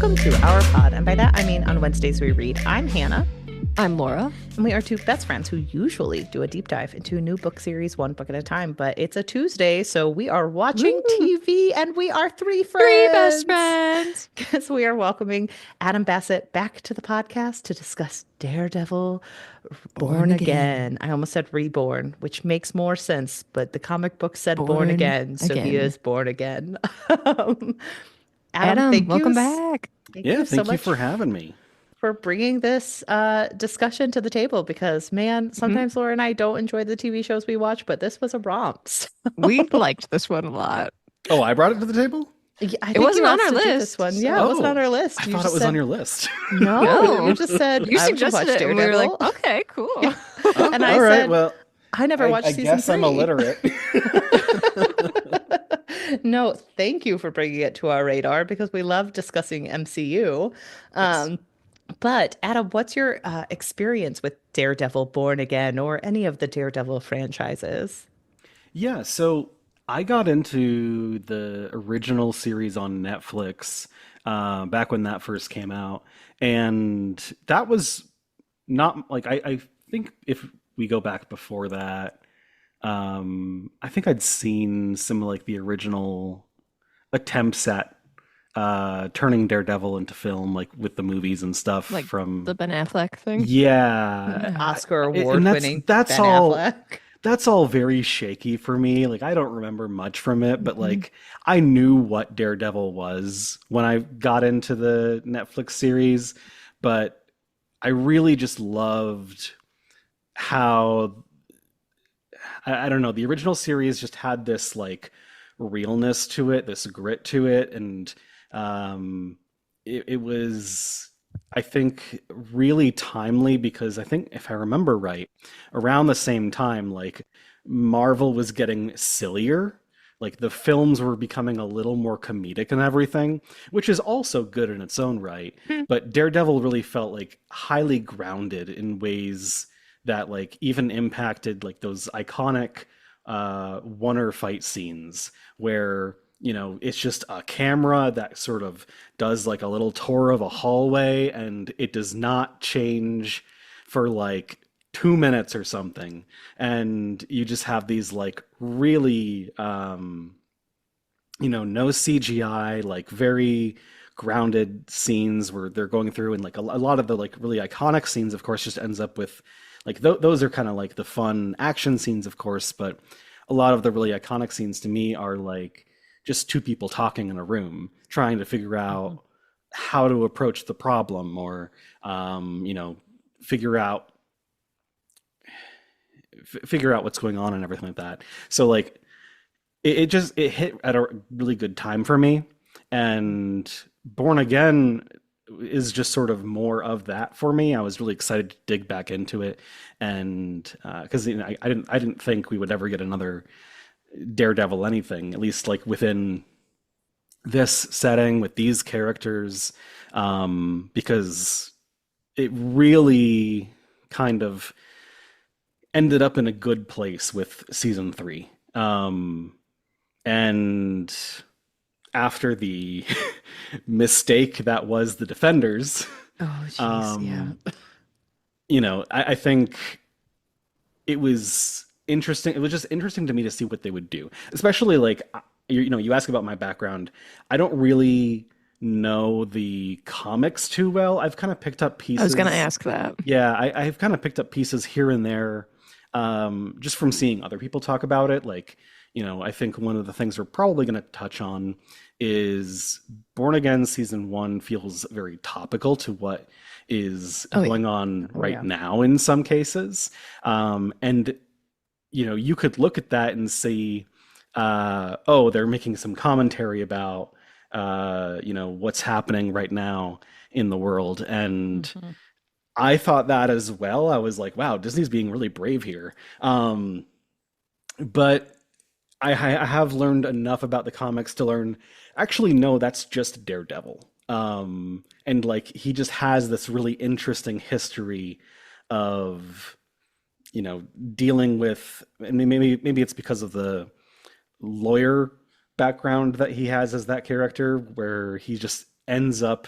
welcome to our pod. And by that, I mean on Wednesdays we read. I'm Hannah. I'm Laura. And we are two best friends who usually do a deep dive into a new book series, one book at a time. But it's a Tuesday, so we are watching TV, and we are three friends. Three best friends. Because we are welcoming Adam Bassett back to the podcast to discuss Daredevil Born Again. I almost said reborn, which makes more sense, but the comic book said born again, so he is born again. Adam, welcome back. Thank you for having me. For bringing this discussion to the table, because man, sometimes Laura and I don't enjoy the TV shows we watch, but this was a romp. So. We liked this one a lot. Oh, I brought it to the table? Yeah, it wasn't on our list. This one. Yeah, it wasn't on our list. I thought it was on your list. No, you just said you suggested it, and we were like, okay, cool. And I said, well, I never watched season 3. I guess I'm illiterate. No, thank you for bringing it to our radar because we love discussing MCU. But Adam, what's your experience with Daredevil Born Again or any of the Daredevil franchises? Yeah, so I got into the original series on Netflix back when that first came out. And that was not like, I think if we go back before that, I think I'd seen some like the original attempts at turning Daredevil into film, like with the movies and stuff, like from the Ben Affleck thing. Yeah, Oscar award winning. That's Ben all. Affleck. That's all very shaky for me. Like I don't remember much from it, but like I knew what Daredevil was when I got into the Netflix series, but I really just loved how I don't know, the original series just had this like realness to it, this grit to it, and it was, I think, really timely because I think, if I remember right, around the same time, like Marvel was getting sillier. Like the films were becoming a little more comedic and everything, which is also good in its own right. But Daredevil really felt like highly grounded in ways that like even impacted like those iconic Wonder fight scenes where, you know, it's just a camera that sort of does like a little tour of a hallway and it does not change for like 2 minutes or something. And you just have these like really, no CGI, like very grounded scenes where they're going through, and like a lot of the like really iconic scenes, of course, just ends up with like those are kind of like the fun action scenes, of course, but a lot of the really iconic scenes to me are like just two people talking in a room trying to figure out how to approach the problem, or figure out what's going on and everything like that. So like it hit at a really good time for me, and Born Again is just sort of more of that for me. I was really excited to dig back into it, and because I didn't think we would ever get another Daredevil anything, at least like within this setting with these characters, because it really kind of ended up in a good place with season 3, and after the mistake that was the Defenders. Oh, jeez, yeah. I think it was interesting. It was just interesting to me to see what they would do, especially like, you ask about my background. I don't really know the comics too well. I've kind of picked up pieces. I was going to ask that. Yeah, I've kind of picked up pieces here and there, just from seeing other people talk about it. Like, I think one of the things we're probably going to touch on is Born Again season 1 feels very topical to what is going on now in some cases. And, you could look at that and see, they're making some commentary about, what's happening right now in the world. And I thought that as well. I was like, wow, Disney's being really brave here. But I have learned enough about the comics to learn, actually, no, that's just Daredevil. And like, he just has this really interesting history of, dealing with, and maybe it's because of the lawyer background that he has as that character, where he just ends up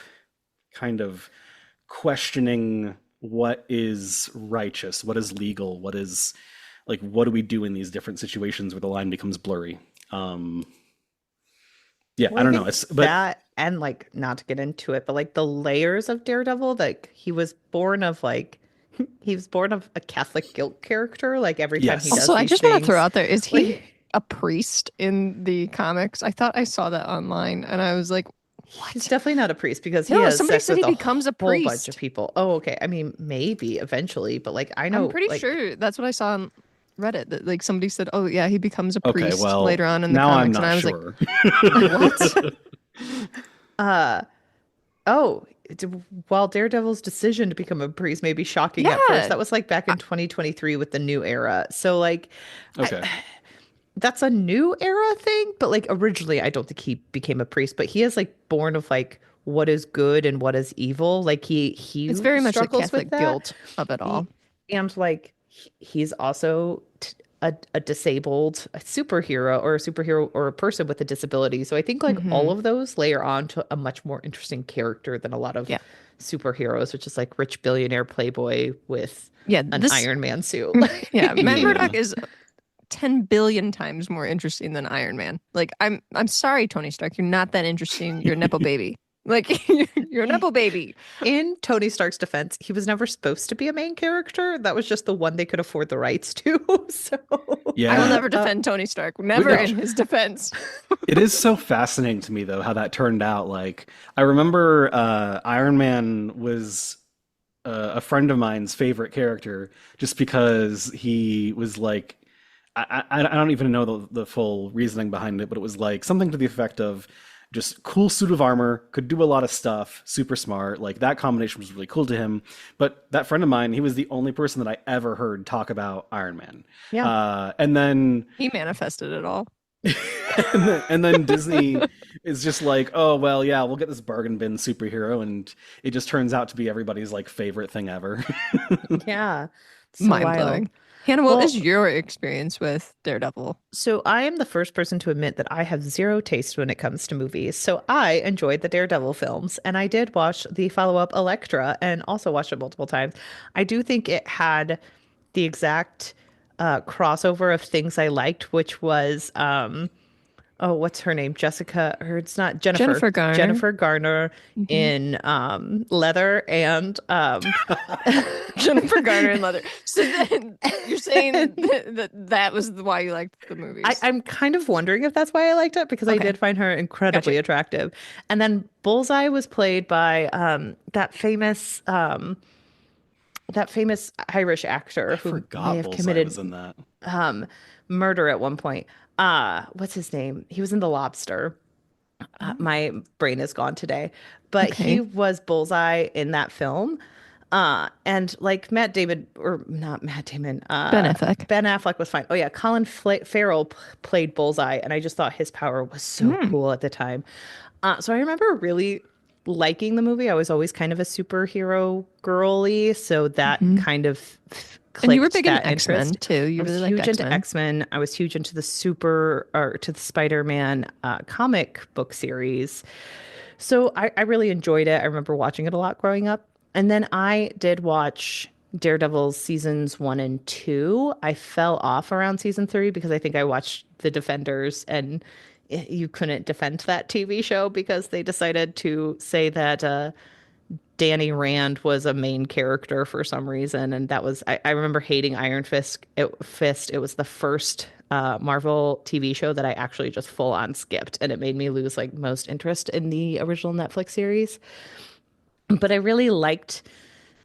kind of questioning what is righteous, what is legal, what is like what do we do in these different situations where the line becomes blurry. Yeah, I Well, I don't know. think It's but that and like not to get into it, but like the layers of Daredevil, like he was born of a Catholic guilt character. Like every time he yes. does Also, I these just want to throw things, out there, is he like a priest in the comics? I thought I saw that online and I was like, he's what? definitely not a priest because he No, has somebody sex said with he a becomes a whole bunch of priest. people. Oh, okay. I mean, maybe eventually, but like I I'm know, pretty like sure that's what I saw on Reddit. That like somebody said, oh yeah, he becomes a Okay, priest later well, on in the now I'm comics. And not I was like, sure. what? uh oh, while Daredevil's decision to become a priest may be shocking at first, Yeah. that was like back in 2023 with the new era. So like. I, Okay. that's a new era thing, but like originally I don't think he became a priest, but he is like born of like what is good and what is evil. Like he It's very much the struggles with Catholic that. guilt of it He all. and like he's also a disabled superhero or a superhero or a person with a disability. So I think like all Hmm. of those layer on to a much more interesting character than a lot of Yeah. superheroes, which is like rich billionaire playboy with Yeah. an This, Iron Man suit. yeah. Matt Yeah. Murdock is 10 billion times more interesting than Iron Man. Like, I'm sorry, Tony Stark. You're not that interesting. You're a Nepo baby. Like, you're a Nepo baby. In Tony Stark's defense, he was never supposed to be a main character. That was just the one they could afford the rights to. So, I will Yeah. never defend Tony Stark. Never No. in his defense. It is so fascinating to me though how that turned out. Like I remember Iron Man was a friend of mine's favorite character just because he was like I don't even know the full reasoning behind it, but it was like something to the effect of just cool suit of armor, could do a lot of stuff, super smart. Like that combination was really cool to him. But that friend of mine, he was the only person that I ever heard talk about Iron Man. yeah. And then He manifested it all. and then Disney is just like, oh well, yeah, we'll get this bargain bin superhero, and it just turns out to be everybody's like favorite thing ever. Yeah. So Mind wild. blowing. Hannah, what Well, is your experience with Daredevil? so I am the first person to admit that I have zero taste when it comes to movies. So I enjoyed the Daredevil films, and I did watch the follow-up Elektra and also watched it multiple times. I do think it had the exact crossover of things I liked, which was oh, what's her name? Jessica, or it's not Jennifer. Jennifer Garner. Jennifer Garner Mhm. in leather and Jennifer Garner in leather. So then you're saying that was why you liked the movies. I'm kind of wondering if that's why I liked it because I Okay. did find her incredibly Gotcha. attractive. And then Bullseye was played by that famous Irish actor I who may forgot have Bullseye was committed in that. um murder at one point. What's his name? He was in The Lobster. Oh, My brain is gone today, but he okay. was Bullseye in that film. And like Matt Damon, or not Matt Damon, Ben Affleck. Ben Affleck was fine. Oh yeah, Farrell played Bullseye, and I just thought his power was so Hmm. cool at the time. So I remember really liking the movie. I was always kind of a superhero girly, so that Hmm. kind of And you were clicked big in that X-Men interest. too. You I was really liked huge into X-Men. X-Men. I was huge into the Spider-Man comic book series. So I really enjoyed it. I remember watching it a lot growing up. And then I did watch Daredevil's seasons 1 and 2. I fell off around season 3 because I think I watched The Defenders and you couldn't defend that TV show because they decided to say that Danny Rand was a main character for some reason. And that was, I remember hating Iron Fist. It was the first Marvel TV show that I actually just full on skipped. And it made me lose like most interest in the original Netflix series. But I really liked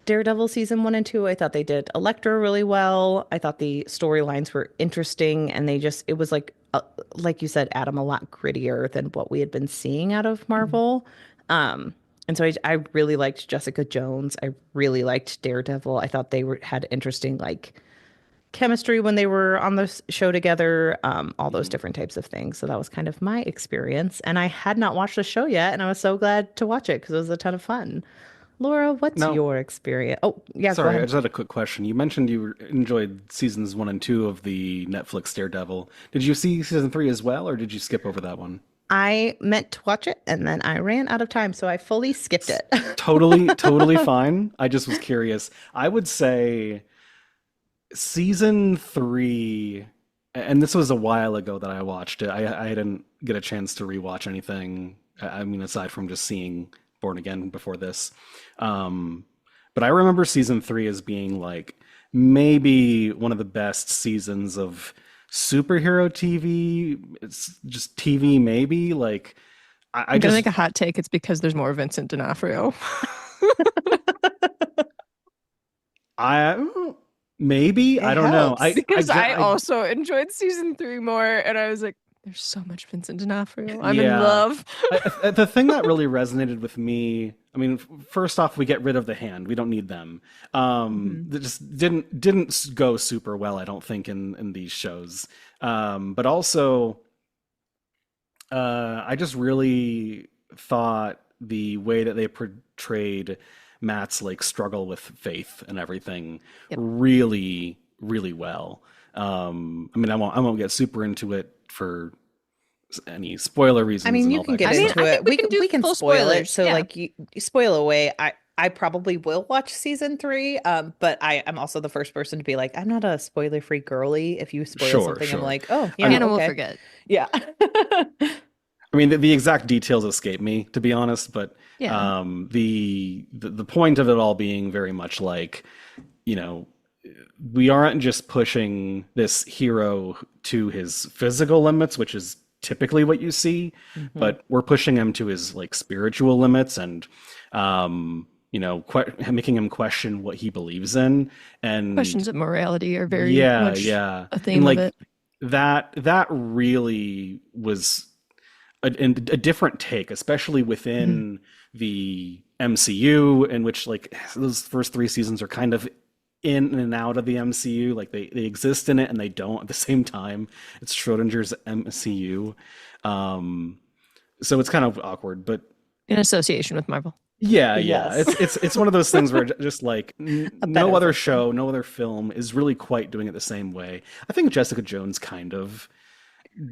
Daredevil season 1 and 2. I thought they did Elektra really well. I thought the storylines were interesting, and it was like you said, Adam, a lot grittier than what we had been seeing out of Marvel. And so I really liked Jessica Jones. I really liked Daredevil. I thought had interesting like chemistry when they were on the show together. All those different types of things. So that was kind of my experience. And I had not watched the show yet, and I was so glad to watch it because it was a ton of fun. Laura, what's Now, your experience? Oh, yeah, go sorry, I ahead. just had a quick question. You mentioned you enjoyed seasons 1 and 2 of the Netflix Daredevil. Did you see season 3 as well, or did you skip over that one? I meant to watch it and then I ran out of time, so I fully skipped it. Totally fine. I just was curious. I would say season three, and this was a while ago that I watched it. I didn't get a chance to rewatch anything. I mean, aside from just seeing Born Again before this. Um, but I remember season three as being like maybe one of the best seasons of superhero TV. It's just TV, maybe. Like, I I'm gonna make just, a hot take. It's because there's more Vincent D'Onofrio. I maybe, It I don't know. helps. Because I also enjoyed season three more, and I was like, there's so much Vincent D'Onofrio. I'm in Yeah. love. The thing that really resonated with me, I mean, first off, we get rid of the hand. We don't need them. Mhm. That just didn't go super well, I don't think, in these shows. But also, I just really thought the way that they portrayed Matt's like struggle with faith and everything Yep. really well. I mean, I won't get super into it for any spoiler I reasons mean, and you all can that get kind of I mean, stuff. into I think it. we can do We can full spoil it. spoilers. So Yeah. like you spoil away. I probably will watch season three. But I am also the first person to be like, I'm not a spoiler-free girly. If you spoil Sure, something, I'm sure. like, oh I yeah, mean, Hannah will okay. forget. Yeah. I mean, the exact details escape me, to be honest, but Yeah. the point of it all being very much like, you know, we aren't just pushing this hero to his physical limits, which is typically what you see, hmm but we're pushing him to his like spiritual limits and making him question what he believes in. And Questions of morality are very yeah, much yeah. a And theme of like it. that really was a different take, especially Mhm. within the MCU, in which like those first three seasons are kind of in and out of the MCU. Like they exist in it and they don't at the same time. It's Schrodinger's MCU. Um, so it's kind of awkward, but In association with Marvel. yeah. Yes. It's one of those things where just like A no better other version. show, no other film is really quite doing it the same way. I think Jessica Jones kind of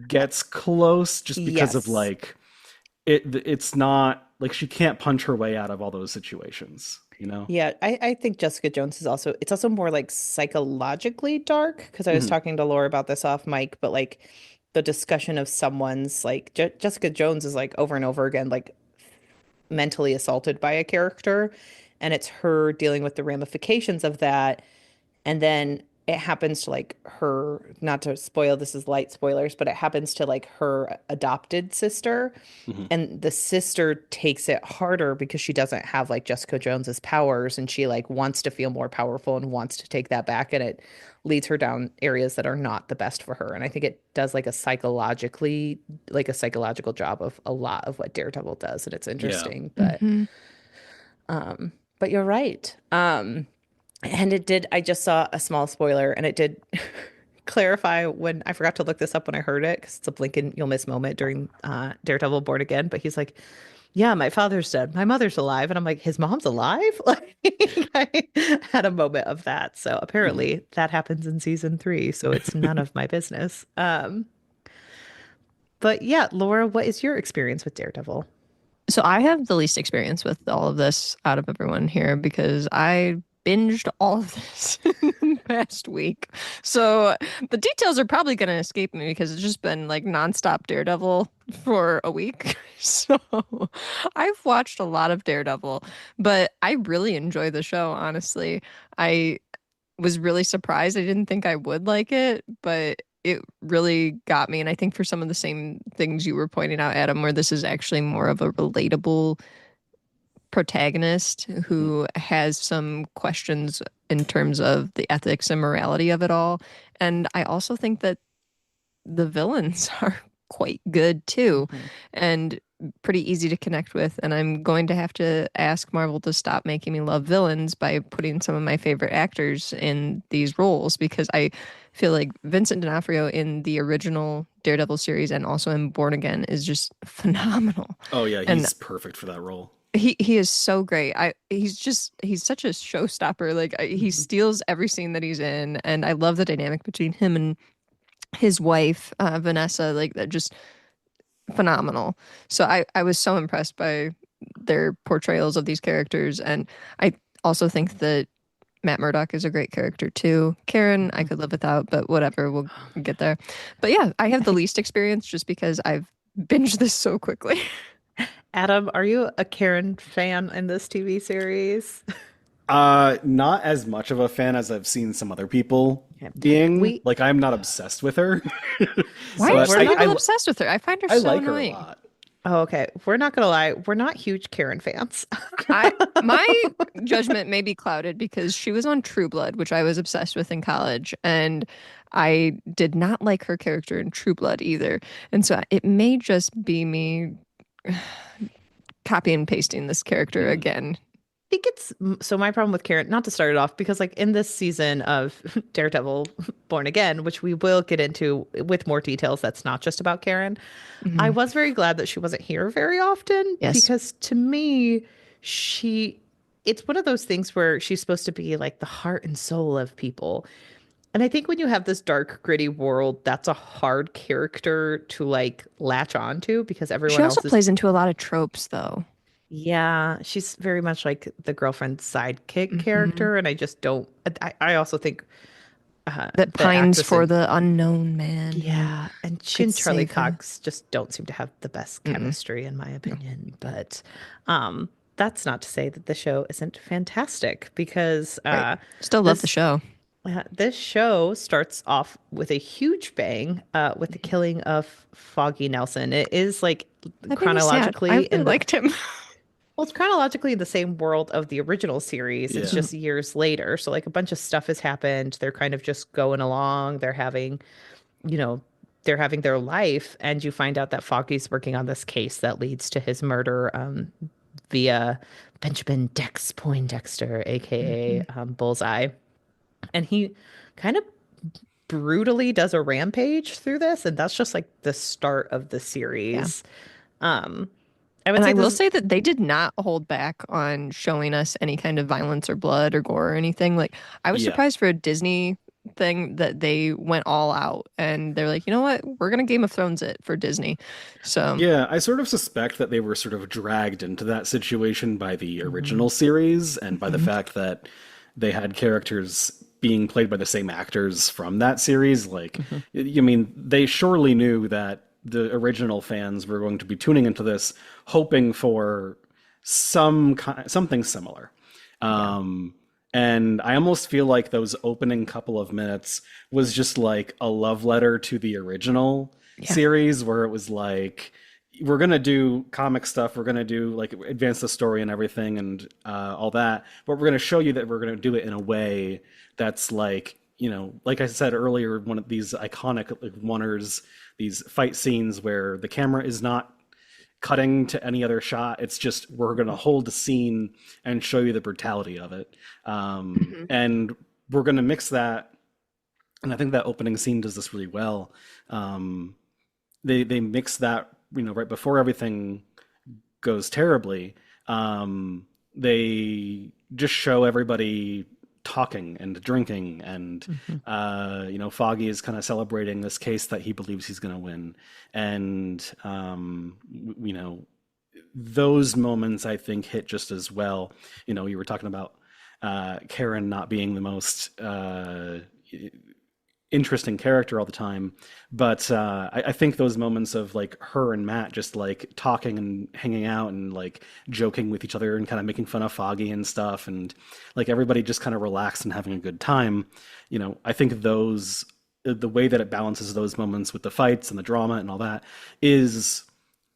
gets close just because of Yes. like it's not like she can't punch her way out of all those situations, you know? Yeah, I think Jessica Jones is also it's also more like psychologically dark because I was Hmm. talking to Laura about this off mic, but like the discussion of someone's like Jessica Jones is like over and over again like mentally assaulted by a character, and it's her dealing with the ramifications of that. And then it happens to like her, not to spoil, this is light spoilers, but it happens to like her adopted sister. Hmm. And the sister takes it harder because she doesn't have like Jessica Jones's powers and she like wants to feel more powerful and wants to take that back. And it leads her down areas that are not the best for her. And I think it does like a psychological job of a lot of what Daredevil does. And it's Yeah. interesting, Hmm. but you're right. And it did, I just saw a small spoiler and it did clarify when I forgot to look this up when I heard it because it's a blink and you'll miss moment during Daredevil Born Again. But he's like, yeah, my father's dead. My mother's alive. And I'm like, his mom's alive? Like, I had a moment of that. So Hmm. apparently that happens in season three. So it's none of my business. But yeah, Laura, what is your experience with Daredevil? So I have the least experience with all of this out of everyone here because I binged all of this in the past week. So the details are probably going to escape me because it's just been like nonstop Daredevil for a week. So I've watched a lot of Daredevil, but I really enjoy the show, honestly. I was really surprised. I didn't think I would like it, but it really got me. And I think for some of the same things you were pointing out, Adam, where this is actually more of a relatable protagonist Hmm. who has some questions in terms of the ethics and morality of it all. And I also think that the villains are quite good too Mhm. and pretty easy to connect with. And I'm going to have to ask Marvel to stop making me love villains by putting some of my favorite actors in these roles because I feel like Vincent D'Onofrio in the original Daredevil series and also in Born Again is just phenomenal. Oh yeah, And he's perfect for that role. he is so great. He's such a showstopper. He Mhm. steals every scene that he's in, and I love the dynamic between him and his wife, Vanessa. Like that just phenomenal. So I was so impressed by their portrayals of these characters. And I also think that Matt Murdock is a great character too. Karen, I could live without, but whatever, we'll get there. But yeah, I have the least experience just because I've binged this so quickly. Adam, are you a Karen fan in this TV series? Not as much of a fan as I've seen some other people Yeah. being. We Like, I'm not obsessed with her. Why So are But we're some not. people obsessed with her? I find her I so like her a annoying. lot. Oh, okay. We're not gonna lie. We're not huge Karen fans. My judgment may be clouded because she was on True Blood, which I was obsessed with in college, and I did not like her character in True Blood either. And so it may just be me copy and pasting this character Mhm. again. Think it's so my problem with Karen, not to start it off, because like in this season of Daredevil Born Again, which we will get into with more details, that's not just about Karen. I Mhm. was very glad that she wasn't here very often Yes. because to me, she it's one of those things where she's supposed to be like the heart and soul of people. And I think when you have this dark, gritty world, that's a hard character to like latch on to because She everyone also else is, plays into a lot of tropes, though. yeah, she's very much like the girlfriend sidekick Hmm. character. And I just don't, I also think That the pines actress for and the unknown man who yeah, and she could and Charlie save her. Cox just don't seem to have the best Mm-mm. chemistry, in my No. opinion. But that's not to say that the show isn't fantastic because Right. Still love the show. this show starts off with a huge bang with the killing of Foggy Nelson. It is like That made me sad. I chronologically really in the liked him. well, it's chronologically in the same world of the original series. It's Yeah. Mhm. just years later. So like a bunch of stuff has happened. They're kind of just going along. You know, they're having their life, and you find out that Foggy's working on this case that leads to his murder via Benjamin Dex Poindexter, aka Mhm. Bullseye. And he kind of brutally does a rampage through this, and that's just like the start of the Yeah. series. Um, I would And say I will this is say that they did not hold back on showing us any kind of violence or blood or gore or anything. Like, I was Yeah. surprised for a Disney thing that they went all out and they're like, you know what? We're gonna Game of Thrones it for Disney. So, Yeah, I sort of suspect that they were sort of dragged into that situation by the Mhm. original series and by the mhm. fact that they had characters being played by the same actors from that series. Like, Mhm. I mean, they surely knew that the original fans were going to be tuning into this hoping for something similar. Yeah. Um, and I almost feel like those opening couple of minutes was just like a love letter to the original Yeah. series where it was like we're gonna do comic stuff, we're gonna do like advance the story and everything and all that, but we're gonna show you that we're gonna do it in a way that's like like I said earlier, one of these iconic like oneers, these fight scenes where the camera is not cutting to any other shot. It's just we're going to hold the scene and show you the brutality of it. Mhm. And we're going to mix that. And I think that opening scene does this really well. Um, they mix that right before everything goes terribly. They just show everybody talking and drinking and Mhm. Foggy is kind of celebrating this case that he believes he's going to win and those moments I think hit just as well. You were talking about Karen not being the most interesting character all the time, but I think those moments of like her and Matt just like talking and hanging out and like joking with each other and kind of making fun of Foggy and stuff, and like everybody just kind of relaxed and having a good time. I think the way that it balances those moments with the fights and the drama and all that is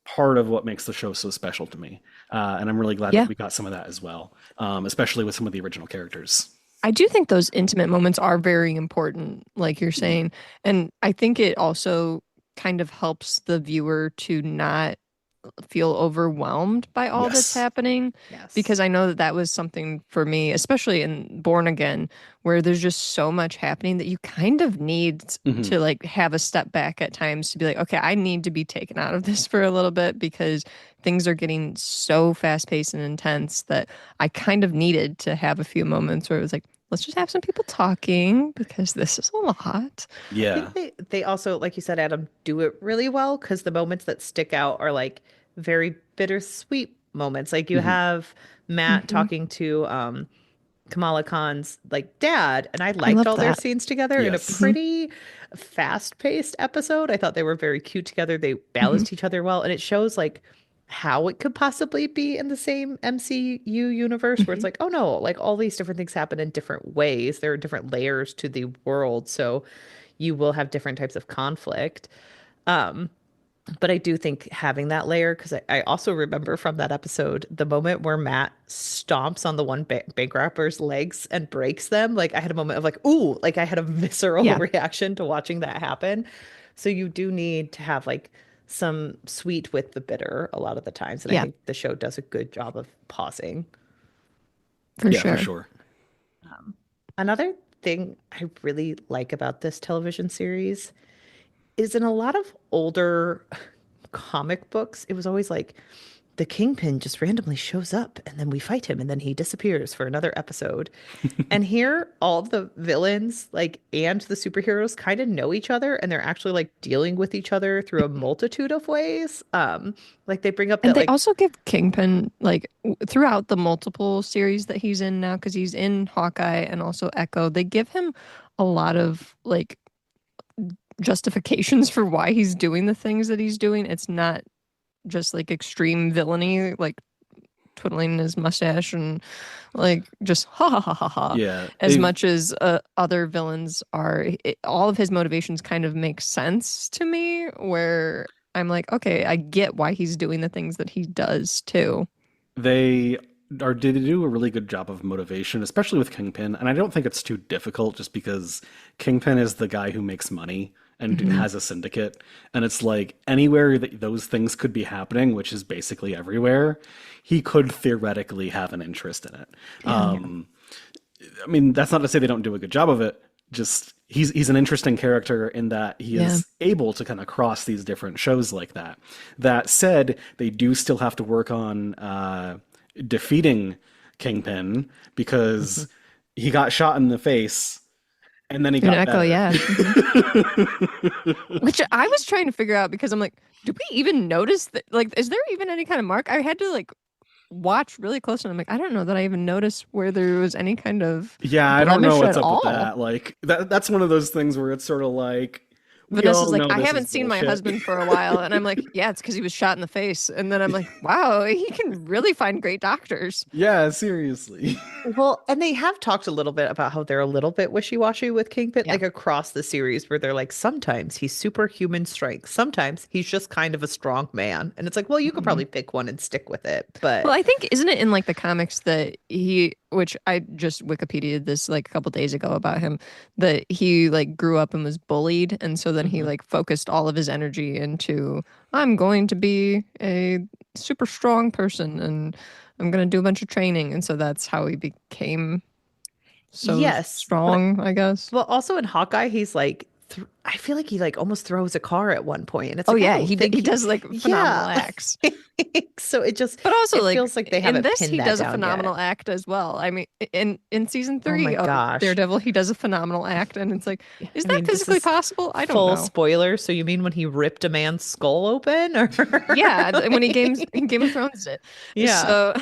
part of what makes the show so special to me. And I'm really glad that Yeah. we got some of that as well, especially with some of the original characters. I do think those intimate moments are very important, like you're Mhm. saying. And I think it also kind of helps the viewer to not feel overwhelmed by all that's Yes. happening Yes. because I know that that was something for me, especially in Born Again, where there's just so much happening that you kind of need Hmm. to like have a step back at times to be like, okay, I need to be taken out of this for a little bit because things are getting so fast paced and intense that I kind of needed to have a few moments where it was like, let's just have some people talking because this is a lot. I Yeah. think they also, like you said, Adam, do it really well because the moments that stick out are like very bittersweet moments. Like you Hmm. have Matt Hmm. talking to Kamala Khan's like dad, and I I liked love all their that. scenes together in a Yes. pretty fast-paced episode. I thought they were very cute together. They Hmm. balanced each other well, and it shows like how it could possibly be in the same MCU universe where it's Hmm. like, oh no, like all these different things happen in different ways. There are different layers to the world, so you will have different types of conflict. Um, but I do think having that layer, because I also remember from that episode the moment where Matt stomps on the one bank robber's legs and breaks them. Like I had a moment of like, ooh, like I had a visceral Yeah. reaction to watching that happen. So you do need to have like some sweet with the bitter a lot of the times. And I Yeah, think the show does a good job of pausing. for Yeah, for sure. sure. Another thing I really like about this television series is in a lot of older comic books, it was always like the Kingpin just randomly shows up and then we fight him and then he disappears for another episode. And here, all the villains, like, and the superheroes kind of know each other and they're actually like dealing with each other through a multitude of ways. Like they bring up And that, they like, also give Kingpin, like, throughout the multiple series that he's in now, because he's in Hawkeye and also Echo, they give him a lot of, like, justifications for why he's doing the things that he's doing. It's not just, like, extreme villainy, like twiddling his mustache and, like, just ha ha ha ha ha, Yeah. as much as other villains are. All of his motivations kind of make sense to me, where I'm like, okay, I get why he's doing the things that he does too. They did do a really good job of motivation, especially with Kingpin, and I don't think it's too difficult just because Kingpin is the guy who makes money and Hmm. has a syndicate, and it's like anywhere that those things could be happening, which is basically everywhere, he could theoretically have an interest in it. yeah. I mean, that's not to say they don't do a good job of it. Just he's an interesting character in that he Yeah. is able to kind of cross these different shows like that. That said, they do still have to work on defeating Kingpin because he got shot in the face and then he An got Echo, better. yeah. Which I was trying to figure out because I'm like, do we even notice that? Like, is there even any kind of mark? I had to like watch really close and I'm like, I don't know that I even noticed where there was any kind of Yeah, I don't know blemish what's at up with all. that. Like that's one of those things where it's sort of like we Vanessa's all like, know I this is haven't seen my bullshit. husband for a while. And I'm like, yeah, it's because he was shot in the face. And then I'm like, wow, he can really find great doctors. Yeah, seriously. Well, and they have talked a little bit about how they're a little bit wishy-washy with Kingpin, Yeah. like across the series, where they're like, sometimes he's superhuman strength, sometimes he's just kind of a strong man. And it's like, well, you could Mhm. probably pick one and stick with it. Well, But I think, isn't it in like the comics that he, which I just Wikipedia'd this like a couple days ago about him, that he like grew up and was bullied. And so then he Mhm. like focused all of his energy into, I'm going to be a super strong person and I'm going to do a bunch of training. And so that's how he became so Yes, but strong, I guess. well, also in Hawkeye, he's like, I feel like he like almost throws a car at one point, and it's Oh like I yeah, don't think he does like phenomenal yeah. acts. So But also, it like feels like they in haven't this, pinned he that does a down yet. phenomenal act as well. I mean, in season Oh my 3 of gosh. Daredevil, he does a phenomenal act, and it's like, is I that mean, this physically is possible? I don't full know. spoiler. So you mean when he ripped a man's skull open, or Yeah, when he games in Game of Thrones it. yeah. So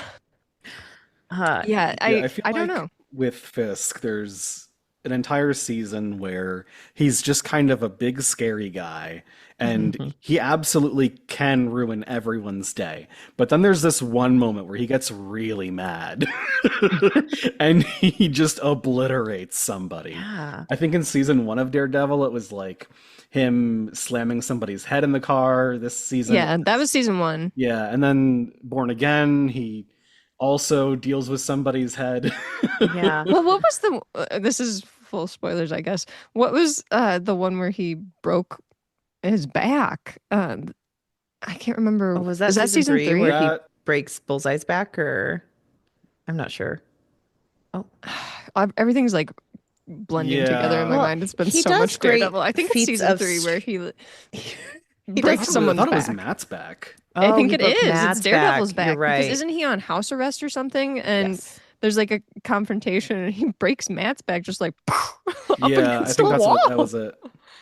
Uh, yeah, Yeah, I feel I don't like know. with Fisk, there's an entire season where he's just kind of a big, scary guy, and he absolutely can ruin everyone's day. But then there's this one moment where he gets really mad, and he just obliterates somebody. yeah. I think in season 1 of Daredevil, it was like him slamming somebody's head in the car. This season, Yeah, that was season 1. yeah, and then Born Again, he also deals with somebody's head. Yeah. Well, what was the? This is full spoilers, I guess. What was the one where he broke his back? I can't remember. Oh, was that Is that season season three 3? where he That breaks Bullseye's back, or I'm not sure. Oh, Everything's like blending together in my yeah. well, mind. It's been he so does much great Daredevil. I think it's feats season of 3 where he breaks does. I someone's thought it was back. Matt's back. I Oh, think he it broke is. It's Matt's Daredevil's back. You're back because right. isn't he on house arrest or something? And Yes. there's like a confrontation and he breaks Matt's back just like up Yeah, I against think the that's wall. what that was it.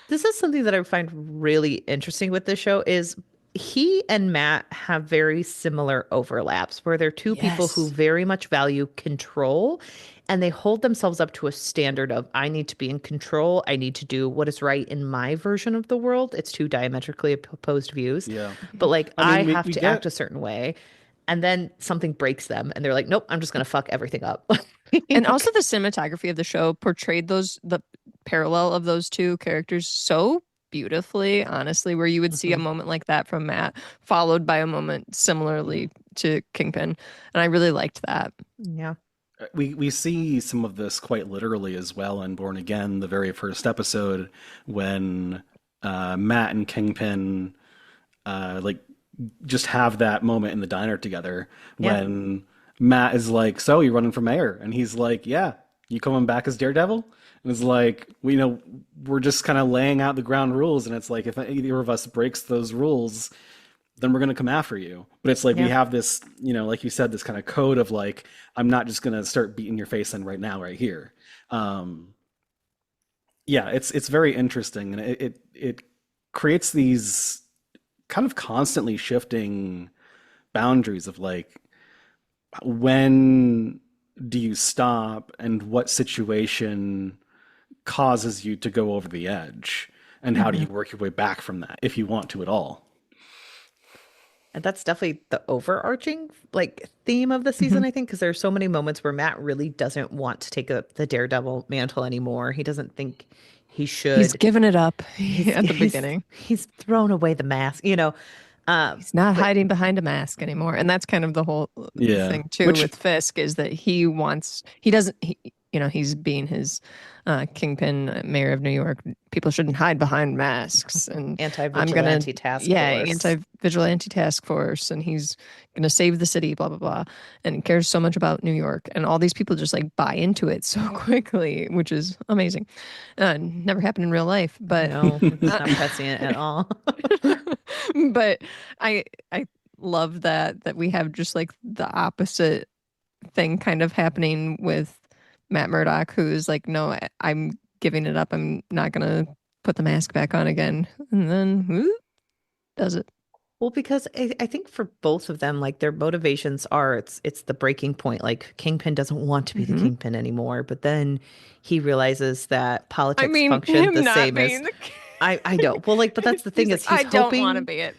This is something that I find really interesting with this show is he and Matt have very similar overlaps where they're two people who Yes. very much value control and they hold themselves up to a standard of I need to be in control. I need to do what is right in my version of the world. It's two diametrically opposed views, Yeah. but like I I mean, have we to act get a certain way. And then something breaks them and they're like, nope, I'm just going to fuck everything up. And also the cinematography of the show portrayed the parallel of those two characters so beautifully, honestly, where you would see a Mhm. moment like that from Matt, followed by a moment similarly to Kingpin. And I really liked that. Yeah. we see some of this quite literally as well in Born Again, the very first episode when Matt and Kingpin like just have that moment in the diner together Yeah. when Matt is like, "So you running for mayor?" And he's like, "Yeah, you coming back as Daredevil?" And it's like, we're just kind of laying out the ground rules, and it's like if either of us breaks those rules, then we're going to come after you. But it's like we Yeah. have this, like you said, this kind of code of like, I'm not just going to start beating your face in right now, right here. Um, yeah, it's very interesting, and it creates these kind of constantly shifting boundaries of like, when do you stop, and what situation causes you to go over the edge, and how do you Mhm. work your way back from that if you want to at all. And that's definitely the overarching like theme of the Mhm. season, I think, because there are so many moments where Matt really doesn't want to take up the Daredevil mantle anymore. He doesn't think he He's should. given it up He's at the he's beginning. he's thrown away the mask. Um, He's not but hiding behind a mask anymore. And that's kind of the whole Yeah, thing too which with Fisk is that he doesn't, he's being his kingpin mayor of New York. People shouldn't hide behind masks. And I'm going to, anti-vigilante task yeah, force. anti-vigilante task force. And he's going to save the city, blah, blah, blah. And he cares so much about New York. And all these people just like buy into it so quickly, which is amazing. Never happened in real life, but No, it's uh, not prescient at all. but I love that we have just like the opposite thing kind of happening with Matt Murdock, who's like, no, I'm giving it up. I'm not gonna put the mask back on again, and then whoop, does it? Well, because I think for both of them, like their motivations are it's the breaking point. Like Kingpin doesn't want to be the Hmm. Kingpin anymore, but then he realizes that I politics mean, function the him not same as being the I know. Well, like, but that's the thing he's like, is I don't want to be it.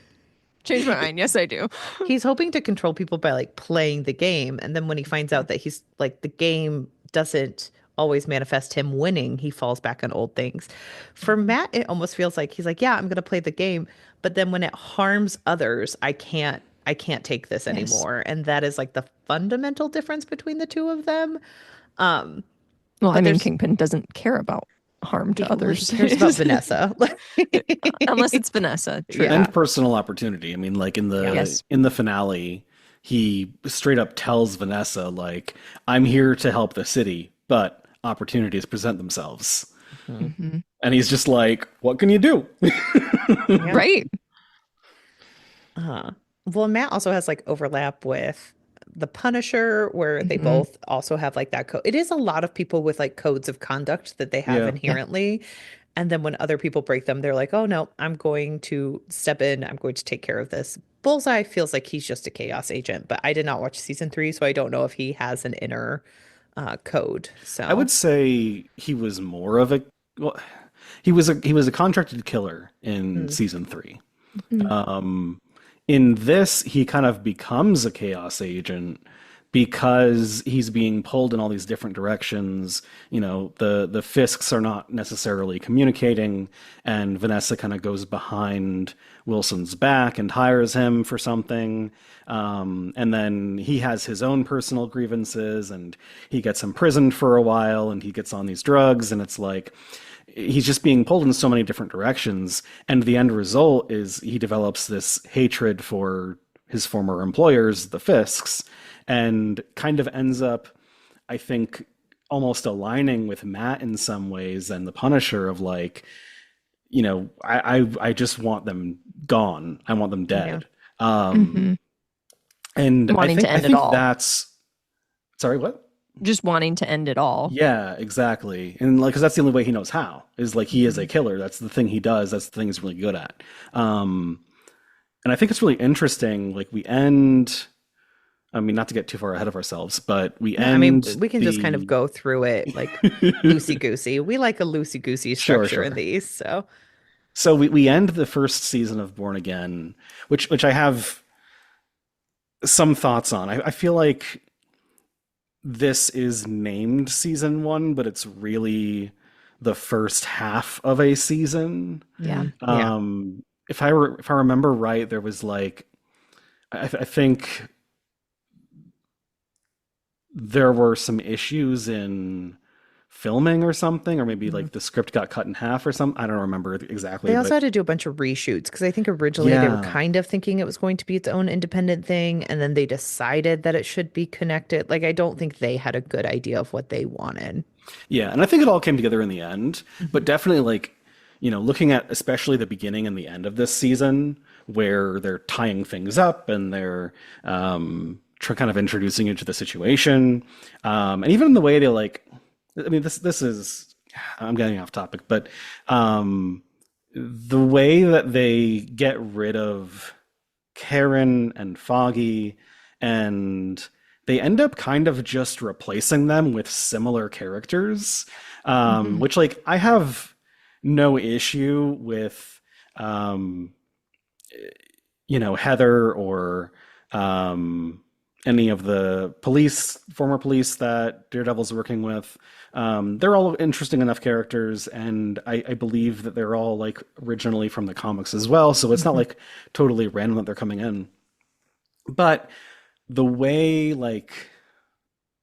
Change my mind. Yes, I do. he's hoping to control people by like playing the game, and then when he finds out that he's like the game doesn't always manifest him winning, he falls back on old things. For Matt, it almost feels like he's like, yeah, I'm gonna play the game, but then when it harms others, I can't take this Yes. anymore, and that is like the fundamental difference between the two of them. Um, Well, I but mean, there's Kingpin doesn't care about harm to he others, cares about Vanessa. unless it's Vanessa. True Yeah, and that. personal opportunity. I mean, like in yeah. the Yes. in the finale, he straight up tells Vanessa like, "I'm here to help the city, but opportunities present themselves." Mhm. Hmm. And he's just like, "What can you do?" Yeah. Right. Uh, well, Matt also has like overlap with the Punisher, where they Hmm. both also have like that code. It is a lot of people with like codes of conduct that they have Yeah. Yeah. inherently. And then when other people break them, they're like, oh no, I'm going to step in. I'm going to take care of this. Bullseye feels like he's just a chaos agent, but I did not watch season 3, so I don't know if he has an inner code. I So, would say he was more of a well, he was a contracted killer in mm, season 3. Mhm. Um, in this, he kind of becomes a chaos agent because he's being pulled in all these different directions. The Fisks are not necessarily communicating, and Vanessa kind of goes behind Wilson's back and hires him for something. And then he has his own personal grievances, and he gets imprisoned for a while, and he gets on these drugs, and it's like he's just being pulled in so many different directions, and the end result is he develops this hatred for his former employers, the Fisks, and kind of ends up, I think, almost aligning with Matt in some ways and the Punisher of like, I just want them gone. I want them yeah. dead. Um, Hmm. and I Wanting to think I end it think all. that's sorry, what? just wanting to end it all. Yeah, exactly. And like, because that's the only way he knows how is like he is a killer. That's the thing he does. That's the thing he's really good at. Um, and I think it's really interesting. Like we end. I mean, not to get too far ahead of ourselves, but we No, I mean, end we can just kind of the. go through it like loosey goosey. We like a loosey goosey Sure, structure in sure. these. So, So we end the first season of Born Again, which I have some thoughts on. I feel like this is named season one, but it's really the first half of a season. Yeah. yeah. If I remember right, there was like I think there were some issues in filming or something, or maybe Mhm. like the script got cut in half or something. I don't remember exactly, They also but had to do a bunch of reshoots because I think originally they were yeah. kind of thinking it was going to be its own independent thing, and then they decided that it should be connected. Like, I don't think they had a good idea of what they wanted. Yeah, and I think it all came together in the end, but Mhm. definitely like, looking at especially the beginning and the end of this season where they're tying things up and they're kind of introducing you to the situation, and even in the way they like, I mean, this is I'm getting off topic, but the way that they get rid of Karen and Foggy, and they end up kind of just replacing them with similar characters, Hmm. which like I have no issue with, um, Heather or um, any of the former police that Daredevil's working with. They're all interesting enough characters, and I believe that they're all like originally from the comics as well. So it's not Mhm. like totally random that they're coming in. But the way like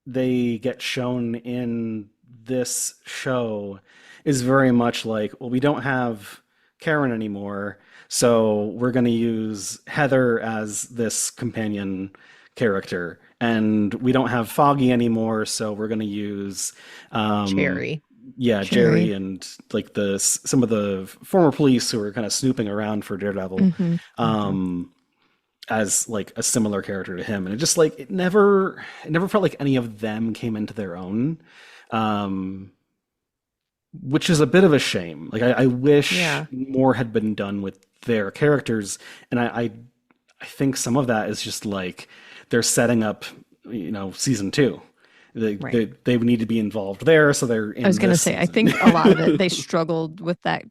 they get shown in this show is very much like, well, we don't have Karen anymore, so we're going to use Heather as this companion character, and we don't have Foggy anymore, so we're going to use, um, Cherry. yeah, Cherry. Jerry and like some of the former police who are kind of snooping around for Daredevil. Hmm. Mhm. Um, as like a similar character to him, and it just like it never felt like any of them came into their own, um which is a bit of a shame. Like I wish Yeah. more had been done with their characters, and I think some of that is just like they're setting up, season two. Right. They need to be involved there, so they're I was in going to this say, I season. think a lot of it, they struggled with that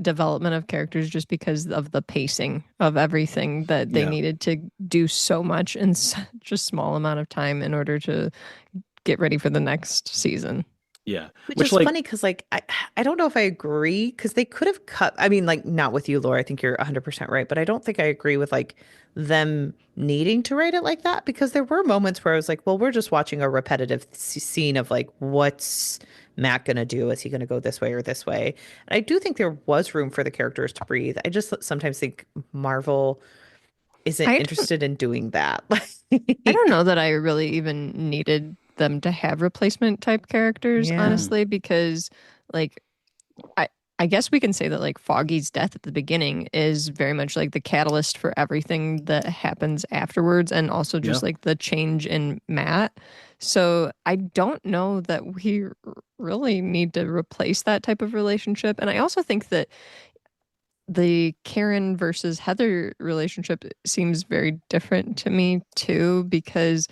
development of characters just because of the pacing of everything that they Yeah, needed to do so much in such a small amount of time in order to get ready for the next season. yeah. Which Which is like, funny because, like, I don't know if I agree because they could have cut. I mean, like, not with you, Laura. I think you're 100% right. But I don't think I agree with, like, them needing to write it like that because there were moments where I was like, well, we're just watching a repetitive scene of, like, what's Matt going to do? Is he going to go this way or this way? And I do think there was room for the characters to breathe. I just sometimes think Marvel isn't I don't interested in doing that. I don't Like, know that I really even needed them to have replacement type characters, yeah. mhm, honestly, because like I I guess we can say that like Foggy's death at the beginning is very much like the catalyst for everything that happens afterwards and also yeah, just like the change in Matt. So I don't know that we really need to replace that type of relationship. And I also think that the Karen versus Heather relationship seems very different to me too, because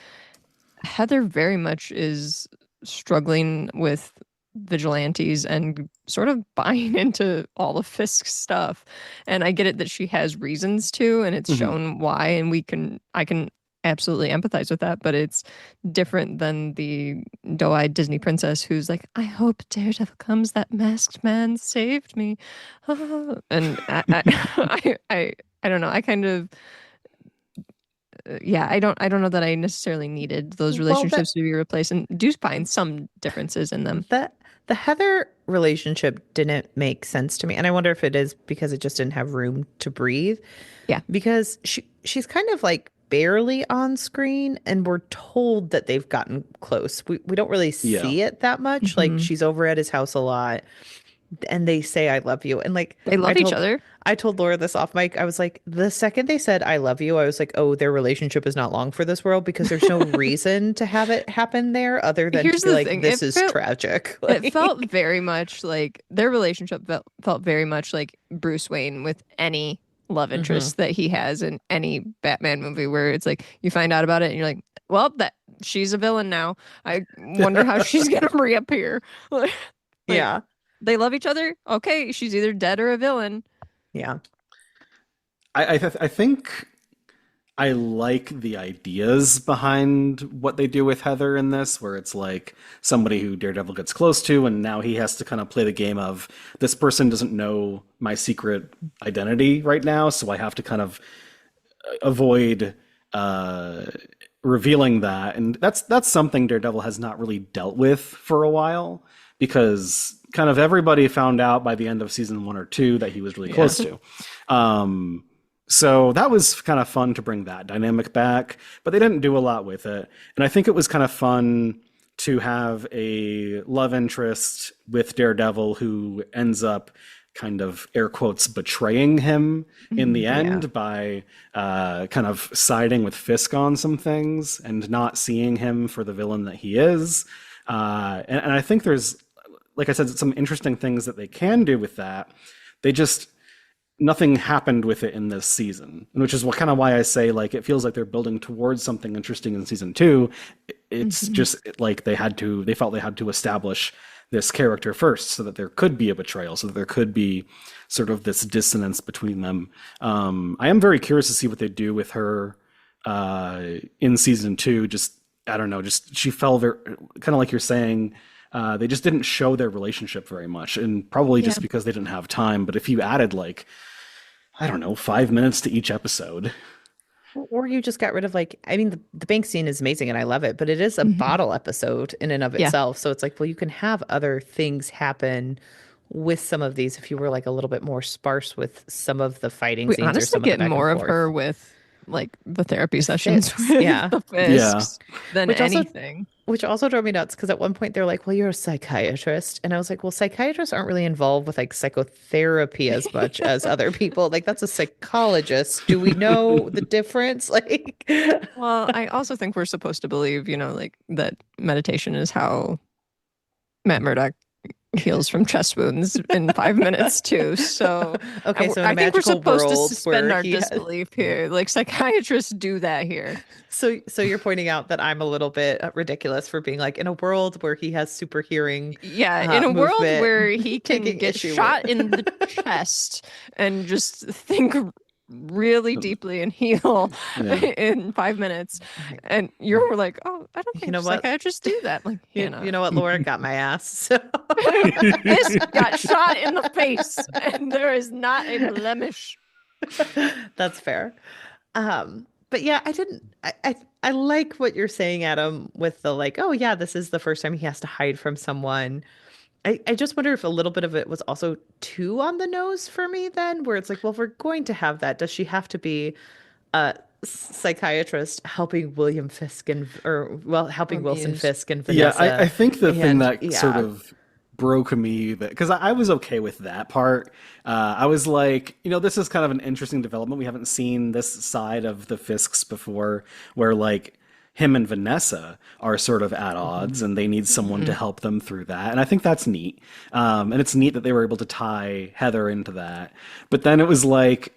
Heather very much is struggling with vigilantes and sort of buying into all of Fisk's stuff. And I get it that she has reasons to, and it's mhm, shown why, and I can absolutely empathize with that, but it's different than the doe-eyed Disney princess who's like, I hope Daredevil comes, that masked man saved me. And I don't know. I kind of yeah, I don't know that I necessarily needed those Well, relationships to be replaced, and do find some differences in them. the the Heather relationship didn't make sense to me, and I wonder if it is because it just didn't have room to breathe. Yeah. Because she's kind of like barely on screen, and we're told that they've gotten close. We don't really yeah, see it that much. Like Hmm. she's over at his house a lot, and they say I love you. And like They I love each told other. I told Laura this off mic. I was like, the second they said I love you, I was like, oh, their relationship is not long for this world because there's no reason to have it happen there other than to Here's be the like, thing. this is tragic. It felt Like, very much like their relationship felt very much like Bruce Wayne with any love hmm interest that he has in any Batman movie where it's like you find out about it and you're like, well, that she's a villain now. I wonder how she's gonna reappear. Like Yeah. they love each other. Okay, she's either dead or a villain. Yeah. I think I like the ideas behind what they do with Heather in this, where it's like somebody who Daredevil gets close to, and now he has to kind of play the game of this person doesn't know my secret identity right now, so I have to kind of avoid uh, revealing that. And that's something Daredevil has not really dealt with for a while because kind of everybody found out by the end of season 1 or 2 that he was really Yeah. close to. Um, so that was kind of fun to bring that dynamic back, but they didn't do a lot with it. And I think it was kind of fun to have a love interest with Daredevil who ends up kind of air quotes betraying him in the Yeah. end by kind of siding with Fisk on some things and not seeing him for the villain that he is. And I think there's, like I said, some interesting things that they can do with that. They just nothing happened with it in this season, which is what kind of why I say like it feels like they're building towards something interesting in season 2. It's Mhm. just like they felt they had to establish this character first so that there could be a betrayal, so that there could be sort of this dissonance between them. I am very curious to see what they do with her in season 2. Just I don't know, just she fell very kind of like you're saying. They just didn't show their relationship very much, and probably Yeah. just because they didn't have time. But if you added like I don't know, 5 minutes to each episode. Or you just got rid of like, I mean, the bank scene is amazing and I love it, but it is a Mhm. bottle episode in and of Yeah. itself. So it's like, well, you can have other things happen with some of these if you were like a little bit more sparse with some of the fighting We scenes or honestly some of the get back and more of her forth. with like the therapy The sessions Fisks, with yeah. the Yeah. Fisks than Which also anything. which also drove me nuts because at one point they're like, well, you're a psychiatrist. And I was like, well, psychiatrists aren't really involved with like psychotherapy as much as other people. Like, that's a psychologist. Do we know the difference? Like, Well, I also think we're supposed to believe, like that meditation is how Matt Murdock heals from chest wounds in 5 minutes too. So okay, so in a I think we're magical supposed to world suspend where our he has, disbelief here. Like psychiatrists do that here. so you're pointing out that I'm a little bit ridiculous for being like in a world where he has super hearing Yeah, in a world movement, where he can taking get issue with. shot in the chest and just think really deeply and heal Yeah. in 5 minutes. I, And you're like, oh, I don't you think know what? psychiatrists do that. Like, You Hannah. know what, Laura got my ass. So Fisk got shot in the face, and there is not a blemish. that's fair. But yeah, I didn't I like what you're saying, Adam, with the like, oh yeah, this is the first time he has to hide from someone. I just wonder if a little bit of it was also too on the nose for me then, where it's like, well, if we're going to have that, does she have to be a psychiatrist helping William Fisk and or well, helping Wilson Amused. Fisk and Yeah, Vanessa? I think the thing And that sort yeah, of broke me that because I was okay with that part. I was like, this is kind of an interesting development. We haven't seen this side of the Fisks before, where like him and Vanessa are sort of at hmm odds, and they need someone to Mhm. help them through that. And I think that's neat. And it's neat that they were able to tie Heather into that. But then it was like,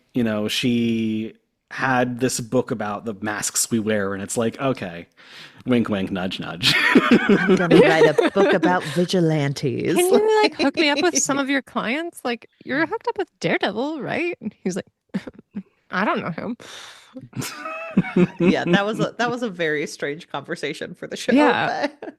she had this book about the masks we wear, and it's like, okay, wink, wink, nudge, nudge. I'm gonna write a book about vigilantes. Can you like hook me up with some Like, of your clients? Like, you're hooked up with Daredevil, right? And he's like, I don't know him. yeah, that was a very strange conversation for the show, Yeah, but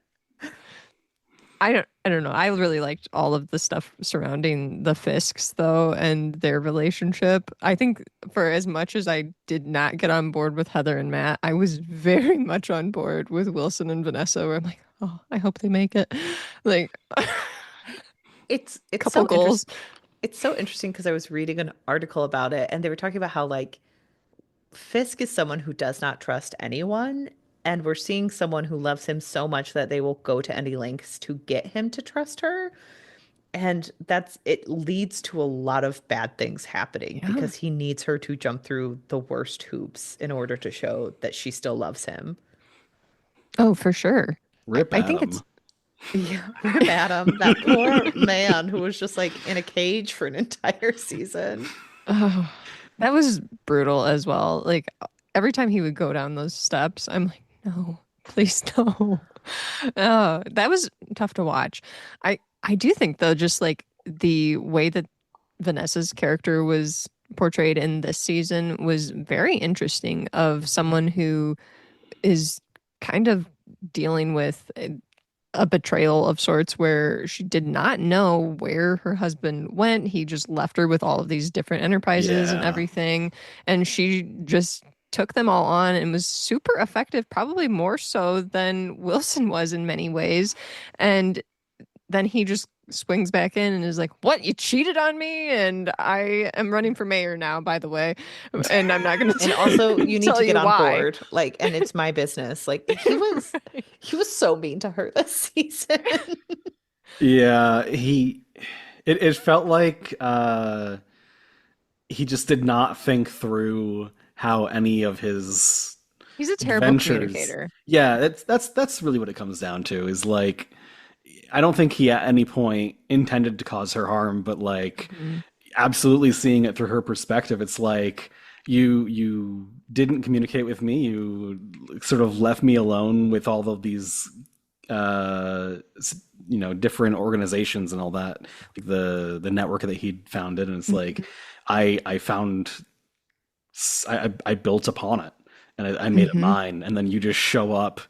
I don't know. I really liked all of the stuff surrounding the Fisks though and their relationship. I think for as much as I did not get on board with Heather and Matt, I was very much on board with Wilson and Vanessa where I'm like, oh, I hope they make it. Like it's couple so goals. interesting. It's so interesting because I was reading an article about it and they were talking about how like Fisk is someone who does not trust anyone, and we're seeing someone who loves him so much that they will go to any lengths to get him to trust her. And it leads to a lot of bad things happening Yeah. because he needs her to jump through the worst hoops in order to show that she still loves him. Oh, for sure. Rip I think it's Adam. Yeah, rip Adam, that poor man who was just like in a cage for an entire season. oh, that was brutal as well. Like every time he would go down those steps, I'm like, no, please no. That was tough to watch. I do think though, just like the way that Vanessa's character was portrayed in this season was very interesting of someone who is kind of dealing with a betrayal of sorts where she did not know where her husband went. He just left her with all of these different enterprises and Yeah. everything. And she just took them all on and was super effective, probably more so than Wilson was in many ways. And then he just swings back in and is like, "What? You cheated on me? And I am running for mayor now, by the way. And I'm not going And to also you need tell to get you on why." board. Like, and it's my business. Like he was so mean to her this season. Yeah, it felt like he just did not think through how any of his He's a terrible adventures. communicator. Yeah, that's really what it comes down to is like I don't think he at any point intended to cause her harm, but like Mhm. absolutely seeing it through her perspective, it's like you didn't communicate with me. You sort of left me alone with all of these different organizations and all that, like the network that he'd founded, and it's like I found I built upon it and I made it Mhm. mine, and then you just show up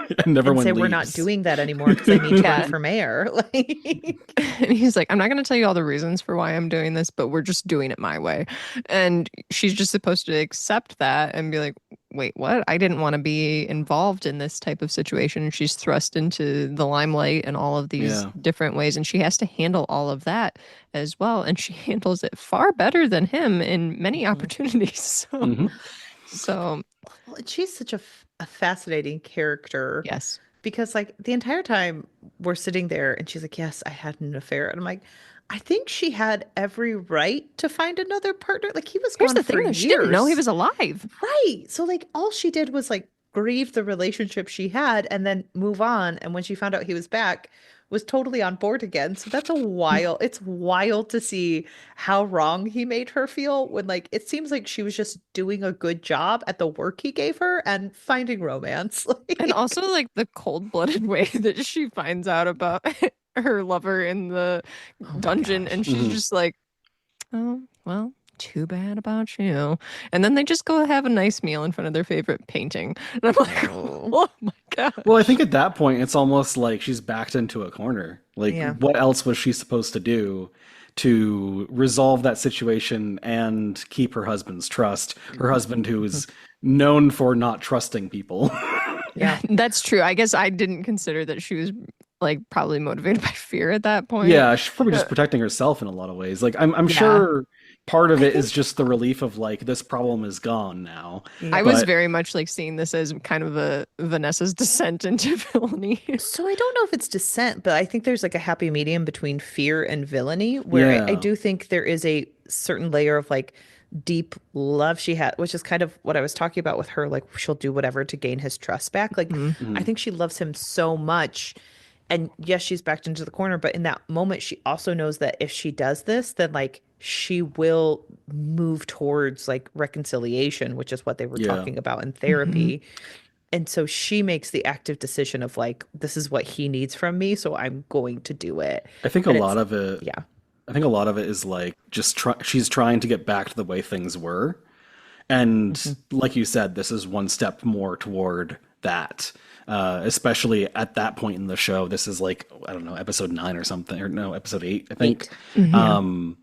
and And say everyone we're not leaves. doing that anymore because I need to run Yeah. for mayor. Like And he's like, "I'm not going to tell you all the reasons for why I'm doing this, but we're just doing it my way." And she's just supposed to accept that and be like, "Wait, what? I didn't want to be involved in this type of situation." And she's thrust into the limelight in all of these Yeah. different ways. And she has to handle all of that as well. And she handles it far better than him in many Mhm. opportunities. So, Hmm. so Well, and she's such a fascinating character yes. because like the entire time we're sitting there and she's like, "Yes, I had an affair." And I'm like, I think she had every right to find another partner. Like he was Here's gone the for thing though, she didn't know he years. was alive. Right. So like all she did was like grieve the relationship she had and then move on. And when she found out he was back, was totally on board again. So that's a wild, it's wild to see how wrong he made her feel when like it seems like she was just doing a good job at the work he gave her and finding romance. And Like, also like the cold-blooded way that she finds out about her lover in the oh my dungeon gosh. and she's Hmm. just like, "Oh, well, too bad about you." And then they just go have a nice meal in front of their favorite painting. And I'm like, Oh, "Oh my Well, I think gosh." at that point it's almost like she's backed into a corner. Like, yeah. what else was she supposed to do to resolve that situation and keep her husband's trust? Her husband, who is known for not trusting people. Yeah. That's true. I guess I didn't consider that she was like probably motivated by fear at that point. Yeah, she's probably Uh, just protecting herself in a lot of ways. Like, I'm yeah. sure part of I it is think, just the relief of like this problem is gone now. I yeah. was But very much like seeing this as kind of a Vanessa's descent into villainy. So I don't know if it's dissent, but I think there's like a happy medium between fear and villainy, where I yeah, do think there is a certain layer of like deep love she had, which is kind of what I was talking about with her. Like she'll do whatever to gain his trust back. Like Mhm. I mhm, think she loves him so much. And yes, she's backed into the corner, but in that moment, she also knows that if she does this, then like she will move towards like reconciliation, which is what they were yeah. talking about in Mhm. therapy. And so she makes the active decision of like, this is what he needs from me, so I'm going to do it. I think a And it's, lot of it. yeah. I think a lot of it is like just she's trying to get back to the way things were. And Mhm. like you said, this is one step more toward that. Especially at that point in the show, this is like I don't know, episode 9 or something, or no, episode 8, I think. 8. Mhm. Yeah. Um,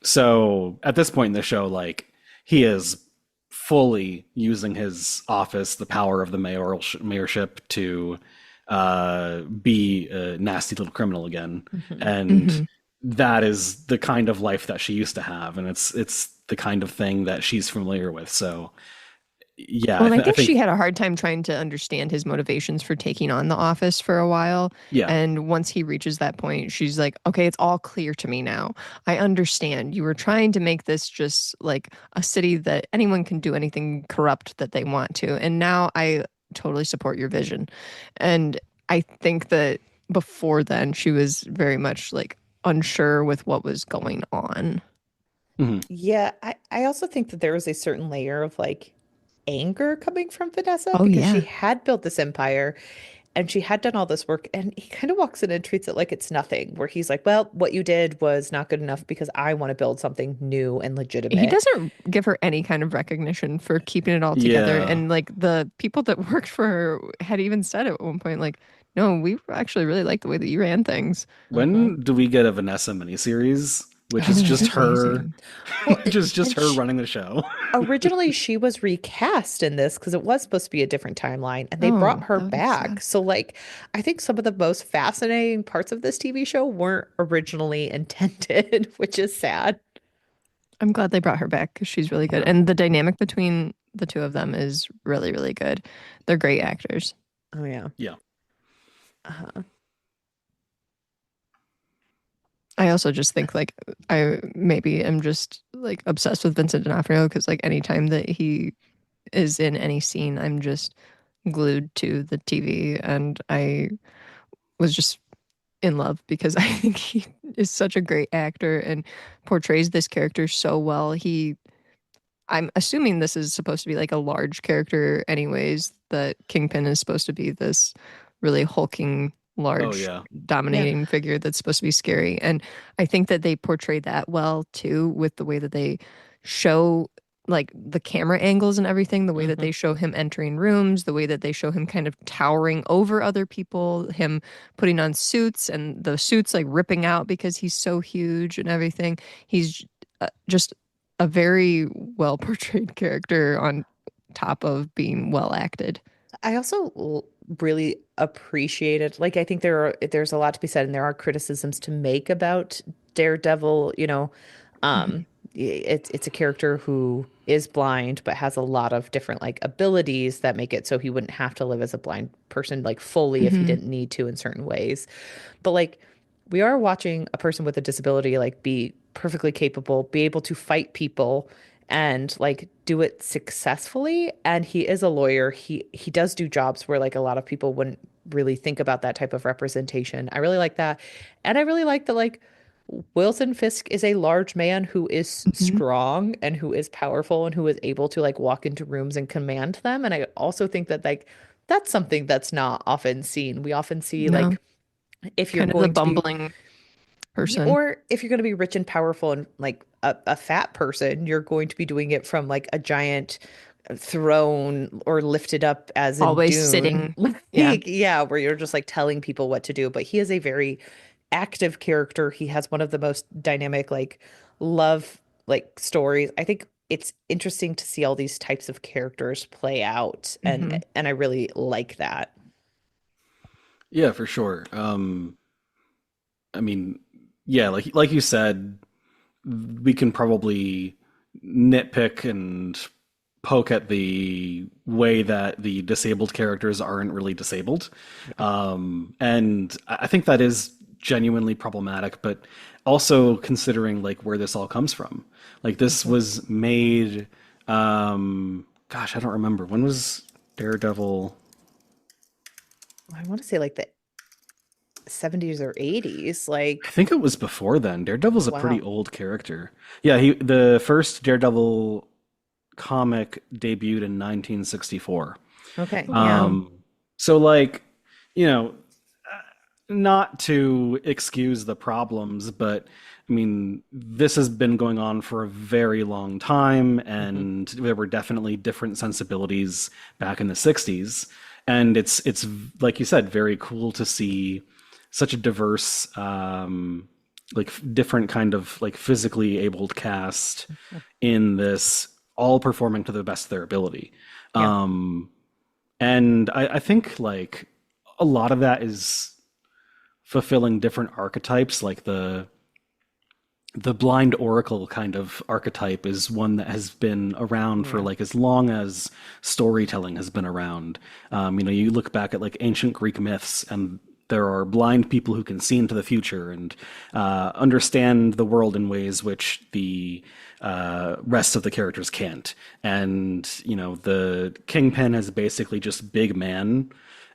so at this point in the show, like he is fully using his office, the power of the mayorship, to be a nasty little criminal again, Mhm. and Mhm. that is the kind of life that she used to have, and it's the kind of thing that she's familiar with. So Yeah, Well, and I I think think she had a hard time trying to understand his motivations for taking on the office for a while. yeah. And once he reaches that point, she's like, okay, it's all clear to me now. I understand. You were trying to make this just like a city that anyone can do anything corrupt that they want to. And now I totally support your vision. And I think that before then, she was very much like unsure with what was going on. Mhm. Yeah, I also think that there was a certain layer of like anger coming from Vanessa Oh, because she yeah. had built this empire and she had done all this work, and he kind of walks in and treats it like it's nothing, where he's like, well, what you did was not good enough because I want to build something new and He legitimate. doesn't give her any kind of recognition for keeping it all together. Yeah. And like the people that worked for her had even said at one point, like, no, we actually really like the way that you ran things. Hmm. When do we get a Vanessa miniseries, which I is know, just that's her, amazing. Well, just and her sh running the show? originally she was recast in this because it was supposed to be a different timeline, and they brought Oh, her that would be back. sad. So, like, I think some of the most fascinating parts of this TV show weren't originally intended, which is sad. I'm glad they brought her back because she's really good. Yeah. And the dynamic between the two of them is really, really good. They're great actors. Oh yeah. Yeah. Uh-huh. I also just think like I maybe am just like obsessed with Vincent D'Onofrio because like anytime that he is in any scene, I'm just glued to the TV, and I was just in love because I think he is such a great actor and portrays this character so well. I'm assuming this is supposed to be like a large character anyways, that Kingpin is supposed to be this really hulking, Oh large, yeah. Yeah. dominating figure that's supposed to be scary. And I think that they portray that well too with the way that they show like the camera angles and everything, the way that Hmm. they show him entering rooms, the way that they show him kind of towering over other people, him putting on suits and the suits like ripping out because he's so huge and everything. He's just a very well portrayed character on top of being well acted. I also really appreciated, like, I think there's a lot to be said, and there are criticisms to make about Daredevil. Mhm. It's a character who is blind but has a lot of different like abilities that make it so he wouldn't have to live as a blind person like fully if he Mhm. didn't need to in certain ways. But like we are watching a person with a disability like be perfectly capable, be able to fight people and like do it successfully. And he is a lawyer. He does do jobs where like a lot of people wouldn't really think about that type of representation. I really like that. And I really like that like Wilson Fisk is a large man who is Mhm. strong and who is powerful and who is able to like walk into rooms and command them. And I also think that like that's something that's not often seen. We often see No, like if you're kind of the going to be bumbling person. or if you're going to be rich and powerful and like a fat person, you're going to be doing it from like a giant throne or lifted up as in Always Dune. sitting. Yeah. Like, yeah, where you're just like telling people what to do. But he is a very active character. He has one of the most dynamic, like love like stories. I think it's interesting to see all these types of characters play out Hmm. and I really like that. Yeah, for sure. I mean, yeah, like you said, we can probably nitpick and poke at the way that the disabled characters aren't really disabled. Yeah. And I think that is genuinely problematic, but also considering like where this all comes from. Like this Mhm. was made, gosh, I don't remember. When was Daredevil? I want to say like the 70s or 80s. I Like, think it was before then. Daredevil's oh a pretty wow. old character. Yeah, the first Daredevil comic debuted in 1964. Okay, Oh, yeah. wow. Um, so like, you know, not to excuse the problems, but I mean, this has been going on for a very long time, Hmm. and there were definitely different sensibilities back in the 60s. And it's like you said, very cool to see such a diverse like different kind of like physically abled cast in this, all performing to the best of their ability. Yeah. Um, and I think like a lot of that is fulfilling different archetypes, like the blind oracle kind of archetype is one that has been around for Yeah. like as long as storytelling has been around. You look back at like ancient Greek myths, and there are blind people who can see into the future and understand the world in ways which the rest of the characters can't. And the Kingpin is basically just big man,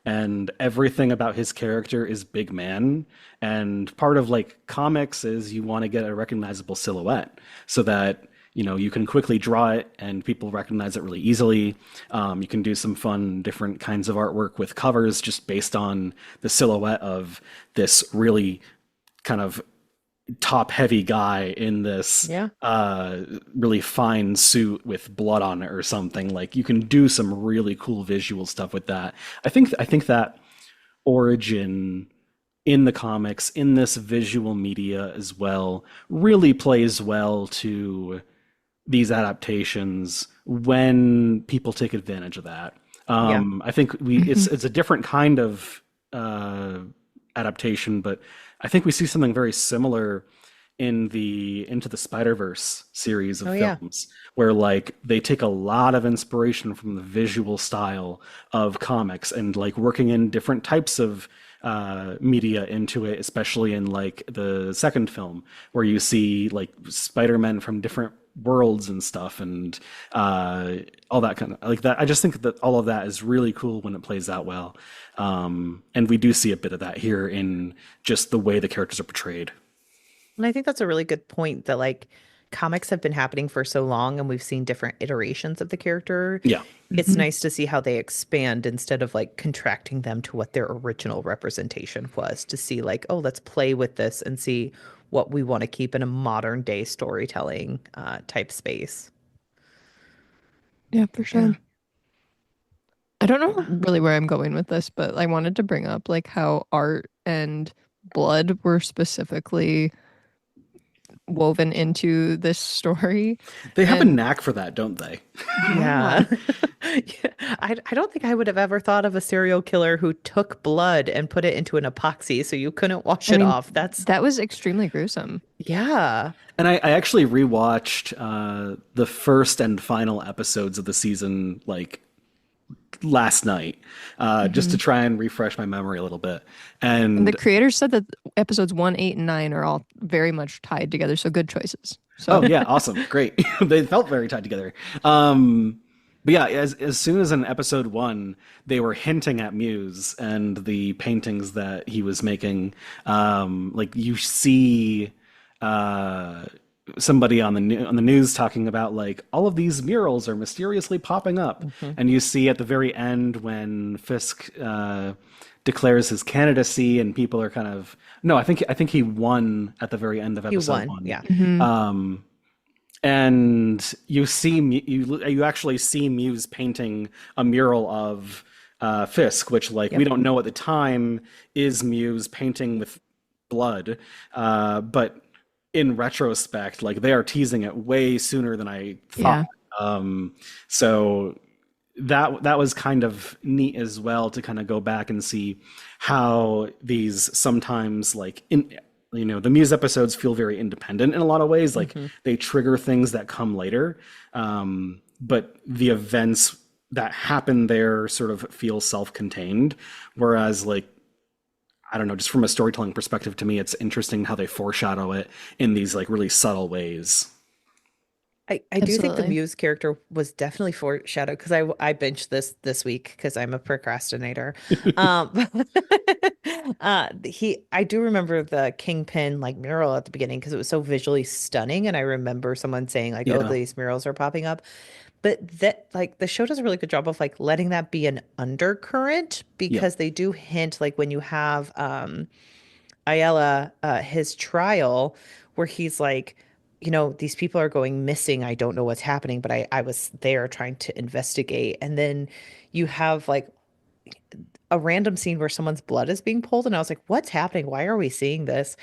and everything about his character is big man. And part of like comics is you want to get a recognizable silhouette so that you can quickly draw it and people recognize it really easily. You can do some fun different kinds of artwork with covers just based on the silhouette of this really kind of top heavy guy in this Yeah. really fine suit with blood on it or something. Like you can do some really cool visual stuff with that. I think that origin in the comics, in this visual media as well, really plays well to these adaptations when people take advantage of that. Yeah. I think it's a different kind of adaptation, but I think we see something very similar in the Into the Spider-Verse series of Oh, yeah. films, where like they take a lot of inspiration from the visual style of comics and like working in different types of media into it, especially in like the second film, where you see like Spider-Man from different worlds and stuff, and all that kind of like that. I just think that all of that is really cool when it plays out well. And we do see a bit of that here in just the way the characters are portrayed. And I think that's a really good point that like comics have been happening for so long and we've seen different iterations of the character. Yeah. It's nice to see how they expand instead of like contracting them to what their original representation was, to see like, oh, let's play with this and see what we want to keep in a modern day storytelling type space. Yeah, for Yeah. sure. I don't know really where I'm going with this, but I wanted to bring up like how art and blood were specifically woven into this story. They have a And knack for that, don't they? yeah, Yeah. Yeah. I don't think I would have ever thought of a serial killer who took blood and put it into an epoxy so you couldn't wash I it mean, off. That's, that was extremely gruesome. yeah. And I actually rewatched the first and final episodes of the season like last night, just to try and refresh my memory a little bit. And the And creators said that episodes 1, 8, and 9 are all very much tied together, so good choices. oh So yeah, awesome, great. They felt very tied together. But yeah, as soon as in episode one, they were hinting at Muse and the paintings that he was making. Like you see uh, somebody on the news talking about like all of these murals are mysteriously popping up, Mhm. and you see at the very end when Fisk declares his candidacy, and people are kind of no, I think he won at the very end of He episode won. one. Yeah. mhm. And you see you actually see Muse painting a mural of Fisk, which like we Yep. don't know at the time is Muse painting with blood, but in retrospect, like they are teasing it way sooner than I thought. Yeah. So that was kind of neat as well to kind of go back and see how these sometimes like in the Muse episodes feel very independent in a lot of ways, like Hmm. they trigger things that come later, but the events that happen there sort of feel self-contained, whereas like I don't know, just from a storytelling perspective, to me it's interesting how they foreshadow it in these like really subtle ways. I do think the Absolutely. Muse character was definitely foreshadowed because I binged this week because I'm a procrastinator. Um, I do remember the Kingpin like mural at the beginning because it was so visually stunning, and I remember someone saying like, "Oh, Yeah. these murals are popping up," but that like the show does a really good job of like letting that be an undercurrent Yeah. because they do hint like when you have Ayala, his trial, where he's like, these people are going missing. I don't know what's happening, but I was there trying to investigate. And then you have like a random scene where someone's blood is being pulled. And I was like, what's happening? Why are we seeing this?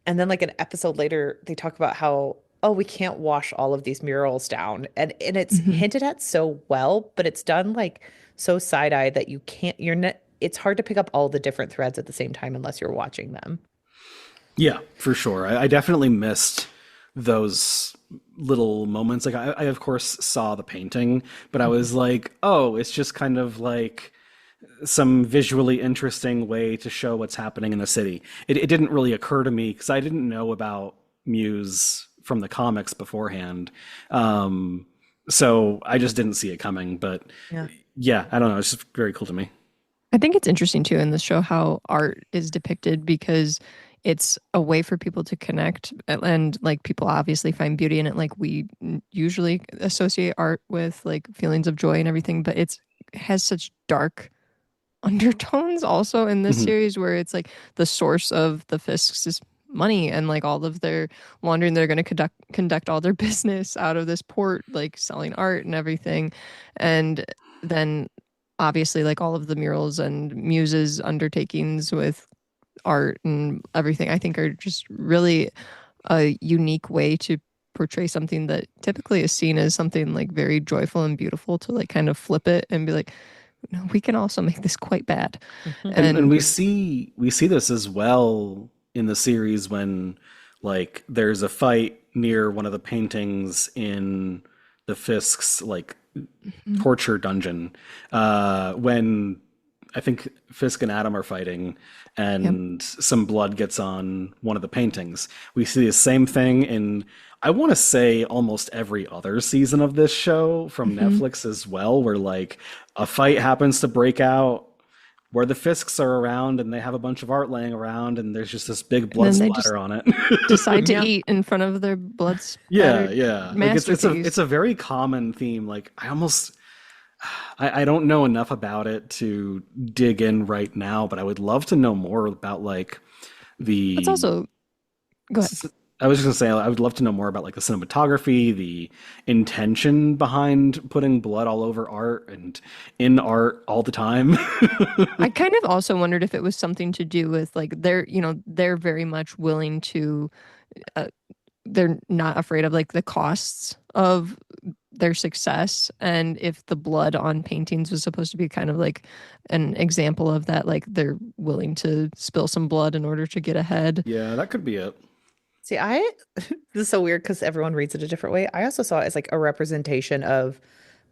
And then like an episode later, they talk about how, oh, we can't wash all of these murals down. And it's Mhm. hinted at so well, but it's done like so side-eye that you can't, you're not, it's hard to pick up all the different threads at the same time unless you're watching them. Yeah, for sure. I definitely missed those little moments. Like I of course saw the painting, but I was like, oh, it's just kind of like some visually interesting way to show what's happening in the city. It didn't really occur to me because I didn't know about Muse from the comics beforehand. So I just didn't see it coming. But Yeah. yeah, I don't know. It's just very cool to me. I think it's interesting too in this show how art is depicted because it's a way for people to connect and like people obviously find beauty in it. Like we usually associate art with like feelings of joy and everything, but it has such dark undertones also in this Mhm. series where it's like the source of the Fisks is money and like all of their laundering. They're going to conduct all their business out of this port, like selling art and everything. And then obviously like all of the murals and Muse's undertakings with art and everything, I think are just really a unique way to portray something that typically is seen as something like very joyful and beautiful to like kind of flip it and be like, no, we can also make this quite bad. Mhm. And And we see this as well in the series when like there's a fight near one of the paintings in the Fisk's like Mhm. torture dungeon, when I think Fisk and Adam are fighting Yep. and some blood gets on one of the paintings. We see the same thing in, I want to say, almost every other season of this show from Mhm. Netflix as well, where like a fight happens to break out where the Fisks are around and they have a bunch of art laying around and there's just this big And blood then they just splatter on it. decide to Yeah. eat in front of their blood Yeah, spattered yeah. Like it's masterpiece. a very common theme. Like I don't know enough about it to dig in right now, but I would love to know more about like It's the also go ahead. I was just gonna say I would love to know more about like the cinematography, the intention behind putting blood all over art and in art all the time. I kind of also wondered if it was something to do with like they're very much willing to uh, they're not afraid of like the costs of their success and if the blood on paintings was supposed to be kind of like an example of that like they're willing to spill some blood in order to get ahead. Yeah, that could be it. See, this is so weird because everyone reads it a different way. I also saw it as like a representation of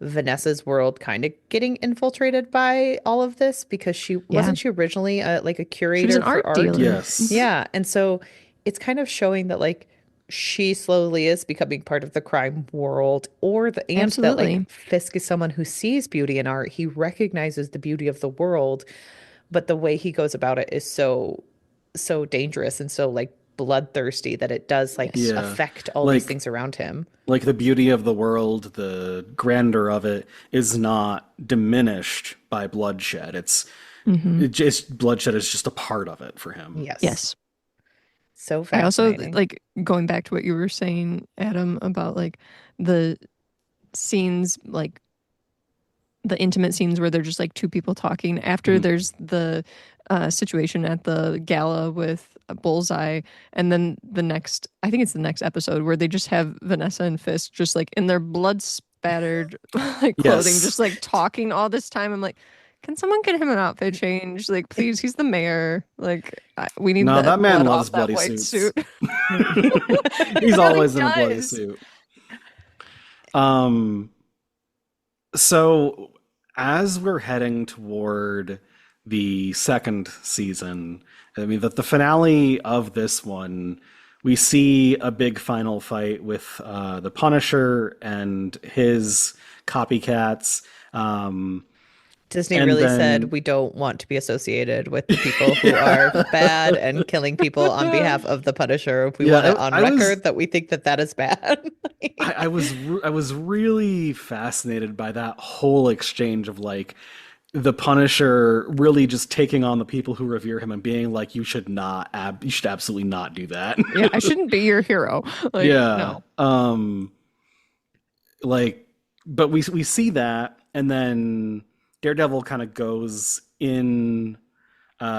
Vanessa's world kind of getting infiltrated by all of this because Yeah, she originally like a she was an curator for art art? dealer. Yes. Yeah, and so it's kind of showing that like she slowly is becoming part of the crime world and that like Absolutely. Fisk is someone who sees beauty in art. He recognizes the beauty of the world, but the way he goes about it is so dangerous and so like bloodthirsty that it does like Yes. Yeah. affect all these Like things around him. like the beauty of the world, the grandeur of it is not diminished by bloodshed. Hmm. It just bloodshed is just a part of it for him. Yes. Yes. So I also fascinating. like going back to what you were saying, Adam, about like the scenes, like the intimate scenes where they're just like two people talking. After Mhm. there's the situation at the gala with Bullseye, and then I think it's the next episode where they just have Vanessa and Fisk just like in their blood spattered like clothing, Yes. just like talking all this time. I'm like, can someone get him an outfit change? Like, please, he's the mayor. Like, we need No, that that man blood loves off that bloody white suits. suit. He He's really always in a bloody does. suit. Um, so as we're heading toward the second season, I mean the finale of this one, we see a big final fight with the Punisher and his copycats. Um, Disney and really said then we don't want to be associated with the people who are bad and killing people on behalf of the Punisher. We want it yeah, on I was record that we think that that is bad. I was really fascinated by that whole exchange of like the Punisher really just taking on the people who revere him and being like, you should absolutely not do that. Yeah, I shouldn't be your hero. Like, Yeah. no. Like, but we see that, and then Daredevil kind of goes in.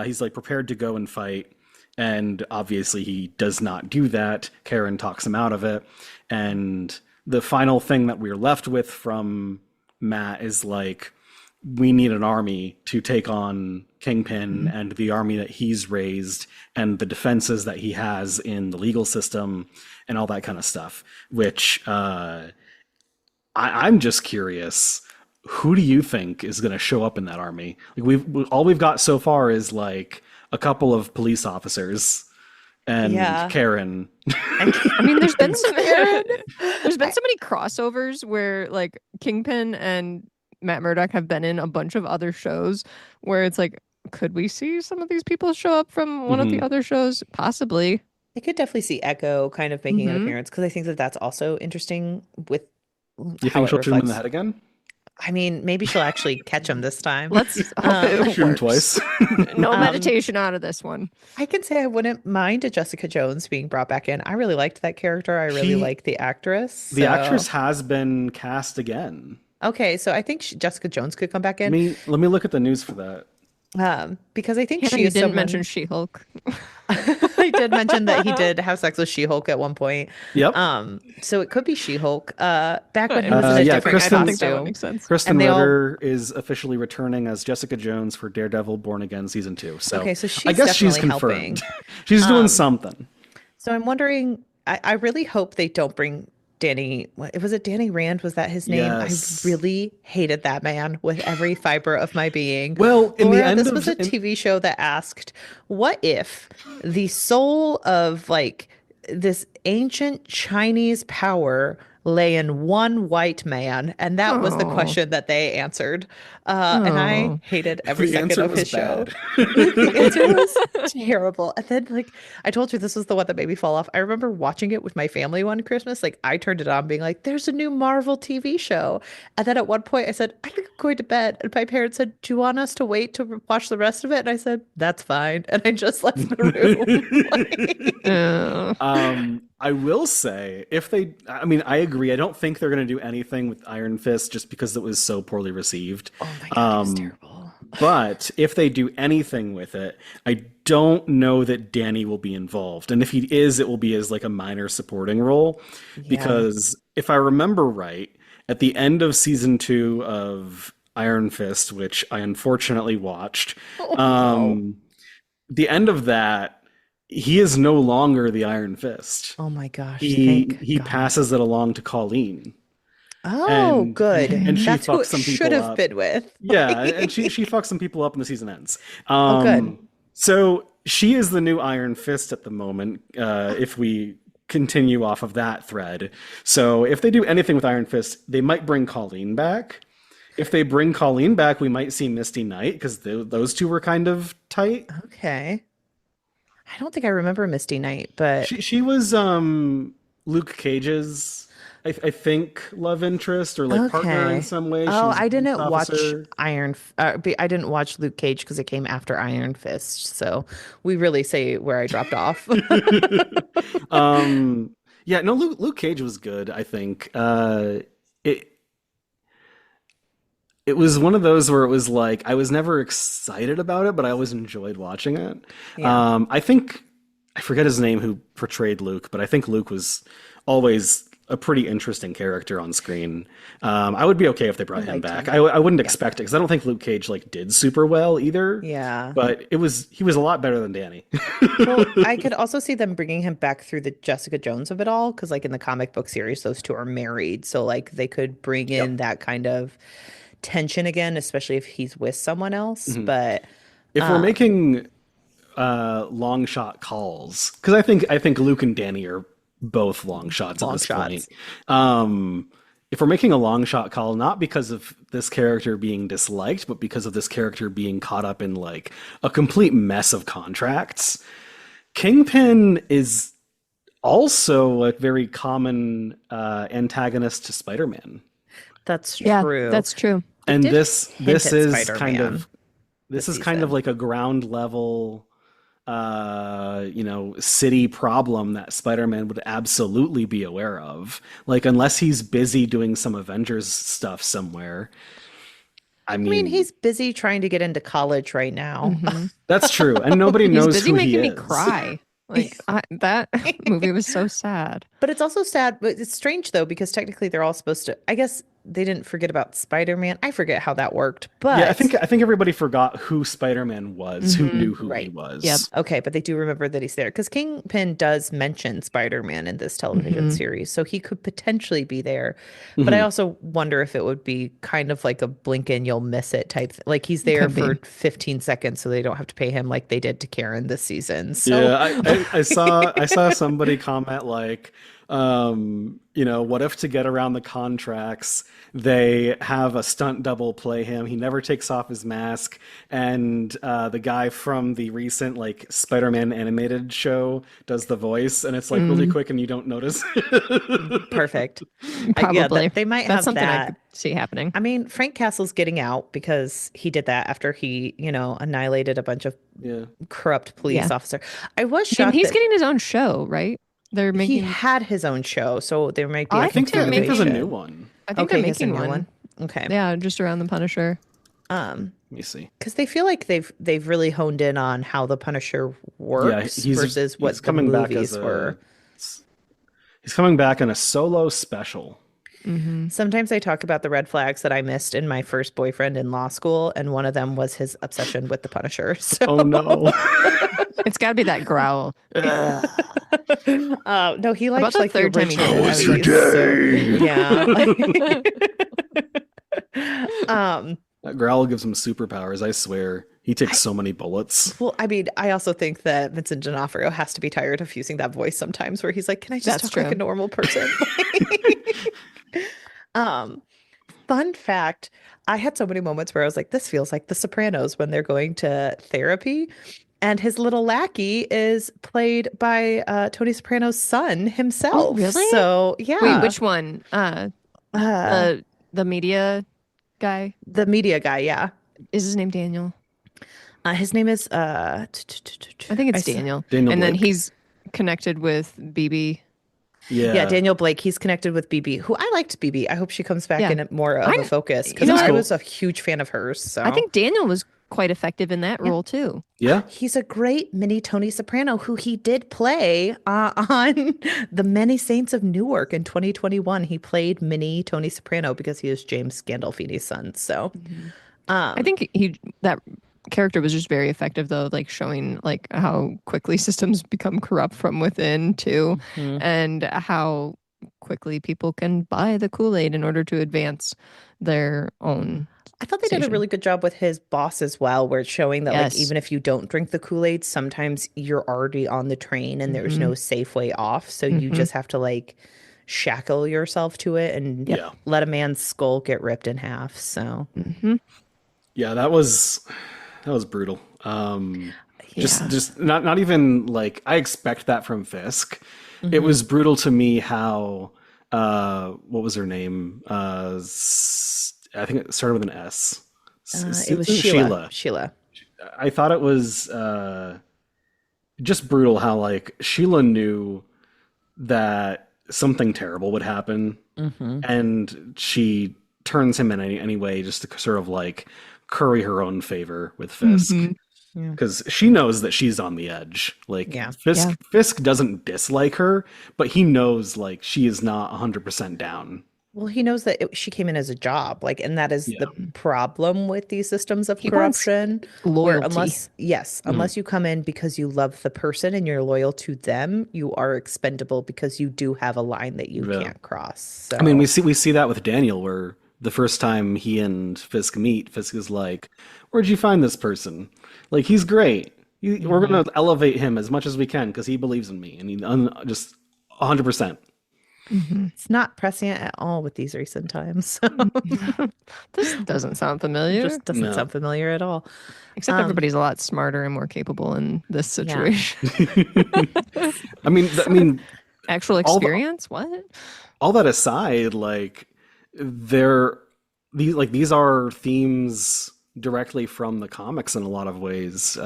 He's like prepared to go and fight, and obviously he does not do that. Karen talks him out of it, and the final thing that we're left with from Matt is like, we need an army to take on Kingpin and the army that he's raised and the defenses that he has in the legal system and all that kind of stuff, which I'm just curious, who do you think is going to show up in that army? Like we've got so far is like a couple of police officers and Karen. I mean, there's been so many crossovers where like Kingpin and Matt Murdock have been in a bunch of other shows where it's like, could we see some of these people show up from one of the other shows? Possibly. I could definitely see Echo kind of making an appearance because I think that that's also interesting with you think she'll shoot him in the head again? I mean, maybe she'll actually catch him this time. Let's shoot him twice. No meditation out of this one. I can say I wouldn't mind a Jessica Jones being brought back in. I really liked that character. I really like the actress. The actress has been cast again. Okay, so I think Jessica Jones could come back in. Let me look at the news for that. Because I think she didn't mention She-Hulk. I did mention that he did have sex with She-Hulk at one point. Yep. So it could be She-Hulk. Back when he was in a different costume. Kristen Ritter is officially returning as Jessica Jones for Daredevil Born Again season 2. So okay, so she's I guess she's confirmed. Helping. She's doing something. So I'm wondering. I really hope they don't bring Danny. Was it Danny Rand? Was that his name? Yes. I really hated that man with every fiber of my being. Well, in the end, this was a TV show that asked, what if the soul of like this ancient Chinese power lay in one white man? And that was the question that they answered. And I hated every second of his show. The answer was terrible. And then, like, I told you this was the one that made me fall off. I remember watching it with my family one Christmas. Like, I turned it on being like, there's a new Marvel TV show. And then at one point I said, I think I'm going to bed. And my parents said, do you want us to wait to watch the rest of it? And I said, that's fine. And I just left the room. I will say, I agree. I don't think they're going to do anything with Iron Fist just because it was so poorly received. Oh my God, it was terrible. But if they do anything with it, I don't know that Danny will be involved. And if he is, it will be as like a minor supporting role. Yeah. Because if I remember right, at the end of season 2 of Iron Fist, which I unfortunately watched, the end of that, he is no longer the Iron Fist. Oh my gosh. He passes it along to Colleen. Oh, good. And she That's fucks some people should have up. been with. Yeah, and she fucks some people up and the season ends. Good. So she is the new Iron Fist at the moment, if we continue off of that thread. So if they do anything with Iron Fist, they might bring Colleen back. If they bring Colleen back, we might see Misty Knight, because those two were kind of tight. Okay. I don't think I remember Misty Knight, but she was Luke Cage's, I think, love interest or like partner in some way. I didn't watch I didn't watch Luke Cage because it came after Iron Fist. So we really say where I dropped off. Yeah, no, Luke Cage was good. I think it was one of those where it was like, I was never excited about it, but I always enjoyed watching it. Yeah. I forget his name who portrayed Luke, but I think Luke was always a pretty interesting character on screen. I would be okay if they brought him back. I wouldn't expect it because I don't think Luke Cage like did super well either. Yeah. But he was a lot better than Danny. Well, I could also see them bringing him back through the Jessica Jones of it all, because like in the comic book series, those two are married. So like they could bring in that kind of tension again, especially if he's with someone else. Mm-hmm. But if we're making long shot calls, because I think Luke and Danny are both long shots at this point. If we're making a long shot call, not because of this character being disliked, but because of this character being caught up in like a complete mess of contracts, Kingpin is also a very common antagonist to Spider-Man. That's true. Yeah, that's true. And this is kind of like a ground level city problem that Spider-Man would absolutely be aware of. Like, unless he's busy doing some Avengers stuff somewhere. I mean, he's busy trying to get into college right now. Mm-hmm. That's true. And nobody knows busy who making he me cry. Like, that movie was so sad. But it's also sad. But it's strange, though, because technically they're all supposed to, I guess they didn't forget about Spider-Man. I forget how that worked, Yeah, I but think everybody forgot who Spider-Man was, who knew who he right. was. Yep. Okay, but they do remember that he's there because Kingpin does mention Spider-Man in this television series, so he could potentially be there. But I Mhm. also wonder if it would be kind of like a blink and you'll miss it type. Like he's there Could be. for 15 seconds, so they don't have to pay him like they did to Karen this season. So Yeah, I saw somebody comment like, what if to get around the contracts, they have a stunt double play him. He never takes off his mask, and the guy from the recent like Spider-Man animated show does the voice, and it's like really quick, and you don't notice. perfect. Probably. They might That's have something I that. could see happening. I mean, Frank Castle's getting out because he did that after he, annihilated a bunch of Yeah. corrupt police Yeah. officer. I was And shocked he's that getting his own show, right? They're he making. had his own show, so there might be I a think they're I think there's a making- new one. I think Okay, they're he has a making new one. Okay. Yeah, just around the Punisher. Let me see. Because they feel like they've really honed in on how the Punisher Yeah, works versus what he's the coming back movies as were. he's coming back in a solo special. Sometimes I talk about the red flags that I missed in my first boyfriend in law school, and one of them was his obsession with the Punisher. So, Oh no. It's got to be that growl. no, he About likes the like the third time he original did it, I was yeah. That growl gives him superpowers, I swear. He takes so many bullets. Well, I mean, I also think that Vincent D'Onofrio has to be tired of using that voice sometimes where he's like, can I just That's talk like true. a normal person? Um, fun fact, I had so many moments where I was like, this feels like The Sopranos when they're going to therapy. And his little lackey is played by Tony Soprano's son himself. really? So yeah. Wait, which one? Uh, The media guy. the media guy, yeah. Is his name Daniel? His name is I think it's Daniel. Daniel And then Blake. he's connected with BB. Yeah, Daniel Blake. He's connected with BB, who I liked BB. I hope she comes back Yeah. in more of a focus because you know, I cool. was a huge fan of hers. So I think Daniel was quite effective in that role too. Yeah. he's a great mini Tony Soprano who he did play on The Many Saints of Newark in 2021. He played mini Tony Soprano because he is James Gandolfini's son. So I think that character was just very effective though, like showing like how quickly systems become corrupt from within too, and how quickly people can buy the Kool-Aid in order to advance their own. I thought they did a station. really good job with his boss as well, where it's showing that like Yes. even if you don't drink the Kool-Aid, sometimes you're already on the train and there's no safe way off. So you just have to like shackle yourself to it and Yeah. let a man's skull get ripped in half. So Yeah, that was brutal. Just not even like I expect that from Fisk. It was brutal to me how what was her name? I think it started with an S. it was Sheila. I thought it was just brutal how like Sheila knew that something terrible would happen, and she turns him in any way just to sort of like curry her own favor with Fisk. Because she knows that she's on the edge. Like Fisk doesn't dislike her, but he knows like she is not 100% down. Well, he knows that she came in as a job, like, and that is the problem with these systems of wants corruption. Where loyalty. unless you come in because you love the person and you're loyal to them, you are expendable because you do have a line that you can't cross. So. I mean, we see that with Daniel, where the first time he and Fisk meet, Fisk is like, "Where'd you find this person? Like, he's great. We're gonna elevate him as much as we can because he believes in me, and he just 100%." It's not prescient at all with these recent times. This doesn't sound familiar. Just doesn't sound familiar at all. Except everybody's a lot smarter and more capable in this situation. I mean, Actual experience? What? all that aside, like these are themes directly from the comics in a lot of ways.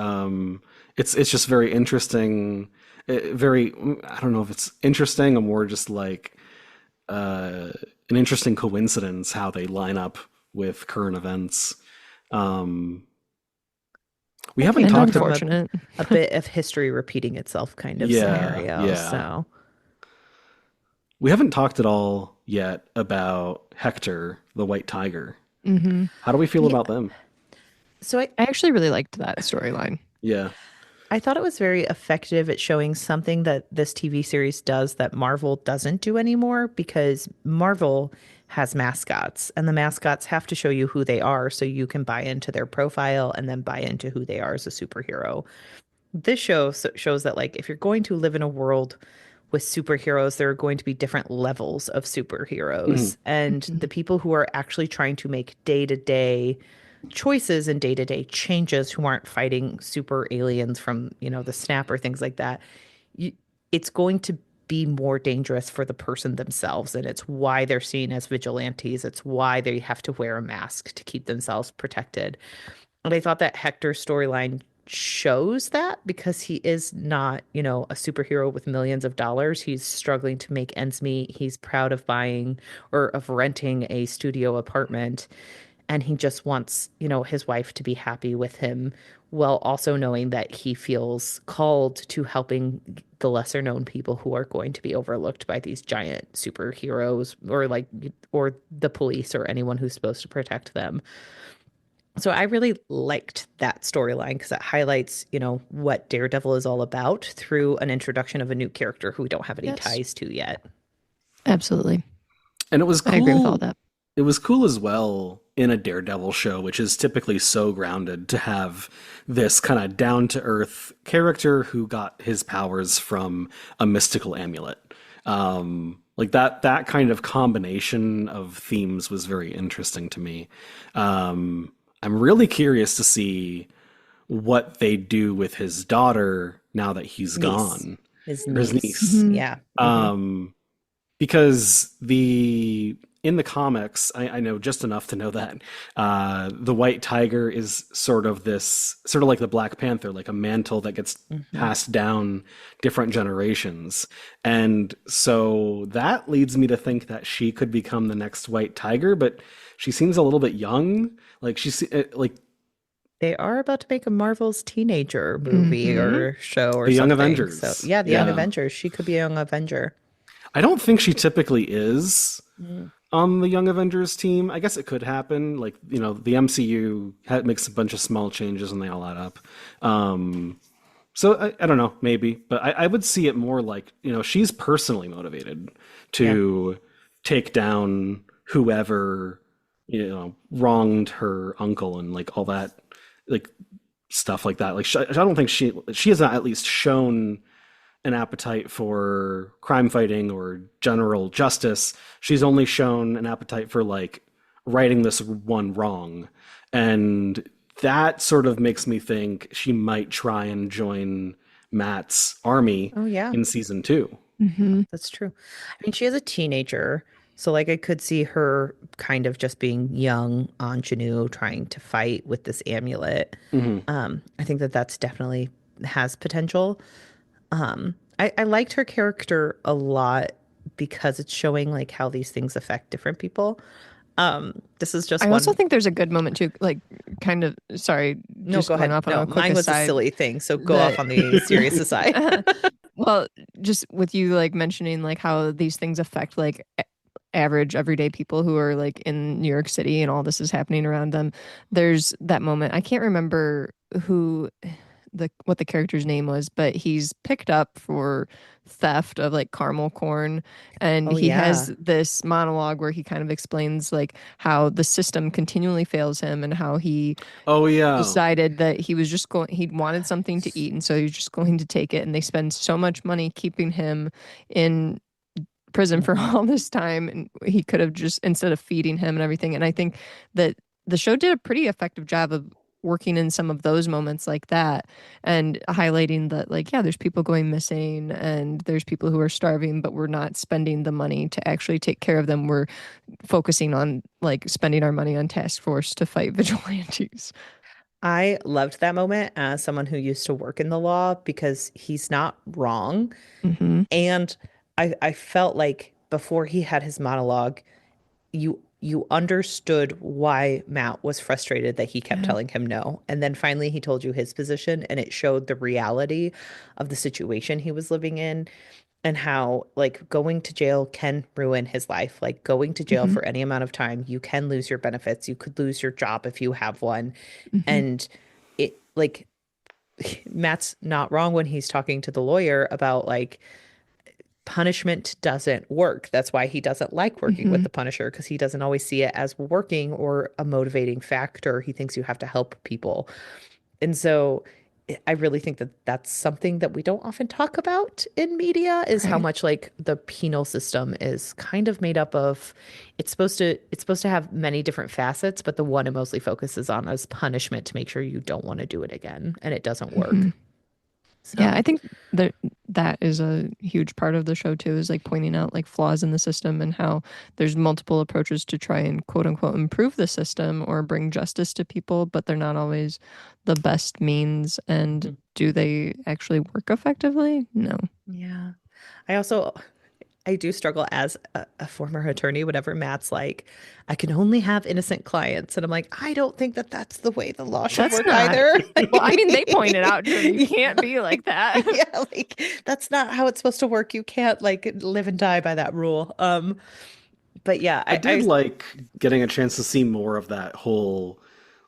It's just very interesting. I don't know if it's interesting or more just like an interesting coincidence how they line up with current events. We haven't talked about Unfortunate. A bit of history repeating itself kind of scenario. Yeah. So we haven't talked at all yet about Hector, the white tiger. Hmm. How do we feel Yeah. about them? So I actually really liked that storyline. Yeah. I thought it was very effective at showing something that this TV series does that Marvel doesn't do anymore, because Marvel has mascots and the mascots have to show you who they are so you can buy into their profile and then buy into who they are as a superhero. This show shows that, like, if you're going to live in a world with superheroes, there are going to be different levels of Mhm. superheroes. And the Mhm. people who are actually trying to make day-to-day choices and day-to-day changes, who aren't fighting super aliens from, the snap or things like that, you, it's going to be more dangerous for the person themselves. And it's why they're seen as vigilantes. It's why they have to wear a mask to keep themselves protected. And I thought that Hector's storyline shows that, because he is not, a superhero with millions of dollars. He's struggling to make ends meet. He's proud of buying or of renting a studio apartment. And he just wants, his wife to be happy with him, while also knowing that he feels called to helping the lesser known people who are going to be overlooked by these giant superheroes, or the police or anyone who's supposed to protect them. So I really liked that storyline, because it highlights, what Daredevil is all about through an introduction of a new character who we don't have any Yes, ties to yet. absolutely. And it was I agree with all cool. that. It was cool as well in a Daredevil show, which is typically so grounded, to have this kind of down to earth character who got his powers from a mystical amulet. Like that kind of combination of themes was very interesting to me. I'm really curious to see what they do with his daughter now that he's Niece. gone, His or his niece. niece. Hmm. Yeah. Um, because the in the comics, I know just enough to know that the White Tiger is sort of like the Black Panther, like a mantle that gets Hmm. passed down different generations, and so that leads me to think that she could become the next White Tiger, but she seems a little bit young. Like like They are about to make a Marvel's teenager movie Hmm. or show or the Young something. So, Avengers. yeah, the Young Yeah, Avengers. She could be a Young Avenger. I don't think she typically is Mm. on the Young Avengers team. I guess it could happen. Like, the MCU makes a bunch of small changes and they all add up. So I don't know, maybe, but I would see it more like, she's personally motivated Yeah. to take down whoever, wronged her uncle and like all that, like stuff like that. Like, I don't think she has not at least shown an appetite for crime fighting or general justice. She's only shown an appetite for like righting this one wrong. And that sort of makes me think she might try and join Matt's army Oh, yeah. in season two. Hmm. That's true. I mean, she is a teenager, so like I could see her kind of just being young ingenue trying to fight with this amulet. Hmm. I think that that's definitely has potential. I liked her character a lot, because it's showing like how these things affect different people. This is just I also one. think there's a good moment too, like kind of sorry, No, just go going ahead. off on No, a quick mine was a aside silly thing, so go off that on the serious aside. well, just with you like mentioning like how these things affect like average everyday people who are like in New York City and all this is happening around them. There's that moment. I can't remember who the what the character's name was, but he's picked up for theft of like caramel corn, and Oh he yeah. has this monologue where he kind of explains like how the system continually fails him and how he Oh yeah. decided that he was just going he wanted something to eat and so he was just going to take it, and they spend so much money keeping him in prison for Hmm. all this time, and he could have just instead of feeding him and everything. And I think that the show did a pretty effective job of working in some of those moments like that and highlighting that like yeah, there's people going missing and there's people who are starving, but we're not spending the money to actually take care of them. We're focusing on like spending our money on task force to fight vigilantes. I loved that moment as someone who used to work in the law, because he's not wrong. Hmm. And I felt like before he had his monologue, you understood why Matt was frustrated that he kept Yeah. telling him no. And then finally he told you his position, and it showed the reality of the situation he was living in. and how like going to jail can ruin his life. Like going to jail Hmm. for any amount of time, you can lose your benefits. You could lose your job if you have one. Hmm. And it like Matt's not wrong when he's talking to the lawyer about like punishment doesn't work. That's why he doesn't like working with Hmm. the Punisher because he doesn't always see it as working or a motivating factor. He thinks you have to help people. And so I really think that that's something that we don't often talk about in media is how Right. much like the penal system is kind of made up of it's supposed to have many different facets, but the one it mostly focuses on is punishment to make sure you don't want to do it again and it doesn't Hmm. work. Yeah, I So, think that is a huge part of the show too, is like pointing out like flaws in the system and how there's multiple approaches to try and quote unquote improve the system or bring justice to people, but they're not always the best means. And mhm. do they actually work effectively? No. Yeah. I also I do struggle as a former attorney whenever Matt's like, I can only have innocent clients. And I'm like, I don't think that that's the way the law should That's work not, either. well, I mean, they pointed out to him, you Yeah. can't be like that. Yeah, like that's not how it's supposed to work. You can't like live and die by that rule. But yeah, I did like getting a chance to see more of that whole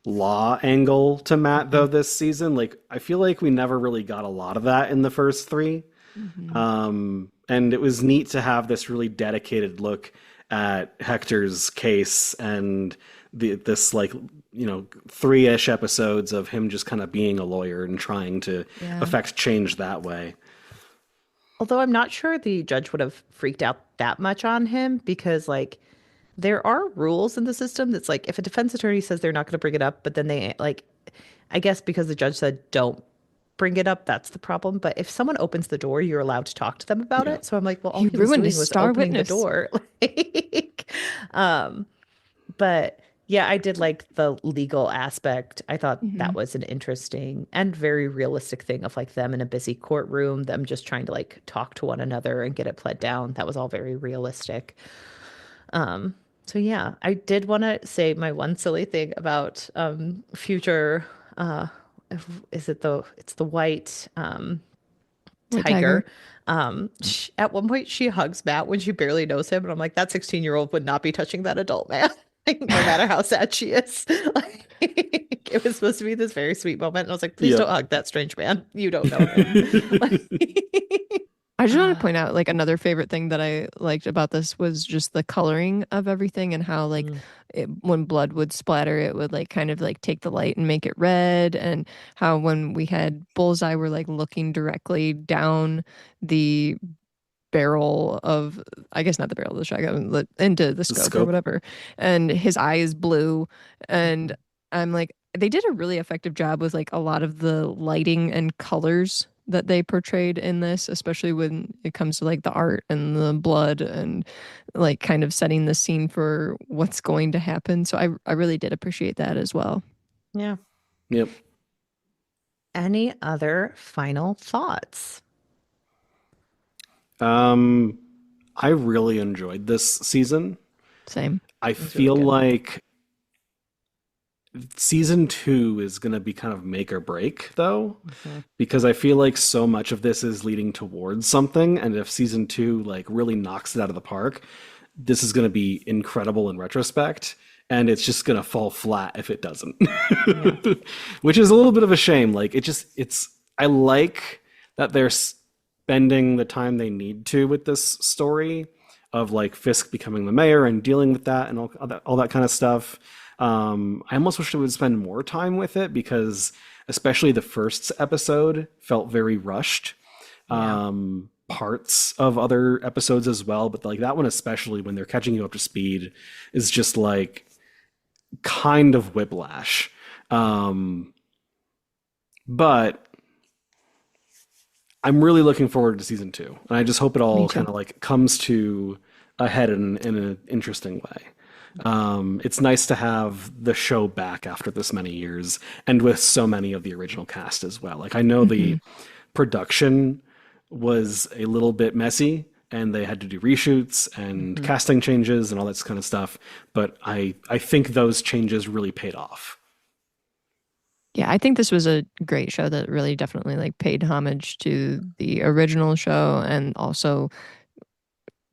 law angle to Matt though Mhm. this season. Like I feel like we never really got a lot of that in the first three. Hmm. And it was neat to have this really dedicated look at Hector's case and this like three-ish episodes of him just kind of being a lawyer and trying to Yeah. affect change that way. Although I'm not sure the judge would have freaked out that much on him because like there are rules in the system that's like if a defense attorney says they're not going to bring it up, but then they like I guess because the judge said don't bring it up, that's the problem. But if someone opens the door, you're allowed to talk to them about Yeah. it. So I'm like, well, all He he was ruined doing his was star opening the witness. door. Like, um, but yeah, I did like the legal aspect. I thought that Hmm. was an interesting and very realistic thing of like them in a busy courtroom, them just trying to like talk to one another and get it pled down. That was all very realistic. Um, so yeah, I did want to say my one silly thing about future is it the it's the white White tiger. tiger. At one point she hugs Matt when she barely knows him and I'm like that 16-year-old would not be touching that adult man. Like, no matter how sad she is. Like, it was supposed to be this very sweet moment and I was like please don't Yep. hug that strange man. You don't know him. Like, I just want to ah, point out like another favorite thing that I liked about this was just the coloring of everything and how like mm, when blood would splatter, it would like kind of like take the light and make it red, and how when we had Bullseye, we're like looking directly down the barrel of, I guess not the barrel of the shotgun, into the The scope or scope. whatever, and his eye is blue, and mhm. I'm like, they did a really effective job with like a lot of the lighting and colors that they portrayed in this, especially when it comes to like the art and the blood and like kind of setting the scene for what's going to happen. So I really did appreciate that as well. Yeah. Yep. Any other final thoughts? Um, I really enjoyed this season. Same. I It was really feel good. like season two is going to be kind of make or break, though, Mhm. because I feel like so much of this is leading towards something. And if season two like really knocks it out of the park, this is going to be incredible in retrospect. And it's just going to fall flat if it doesn't, Yeah. which is a little bit of a shame. Like I like that they're spending the time they need to with this story of like Fisk becoming the mayor and dealing with that and all that kind of stuff. I almost wish they would spend more time with it because, especially the first episode, felt very rushed. Yeah. Parts of other episodes as well, but like that one especially, when they're catching you up to speed, is just like kind of whiplash. Um, but I'm really looking forward to season two, and I just hope it Me all too. kind of like comes to a head in an interesting way. It's nice to have the show back after this many years and with so many of the original cast as well. Like I know the Hmm. production was a little bit messy and they had to do reshoots and Mhm. casting changes and all that kind of stuff, but I think those changes really paid off. Yeah, I think this was a great show that really definitely like paid homage to the original show and also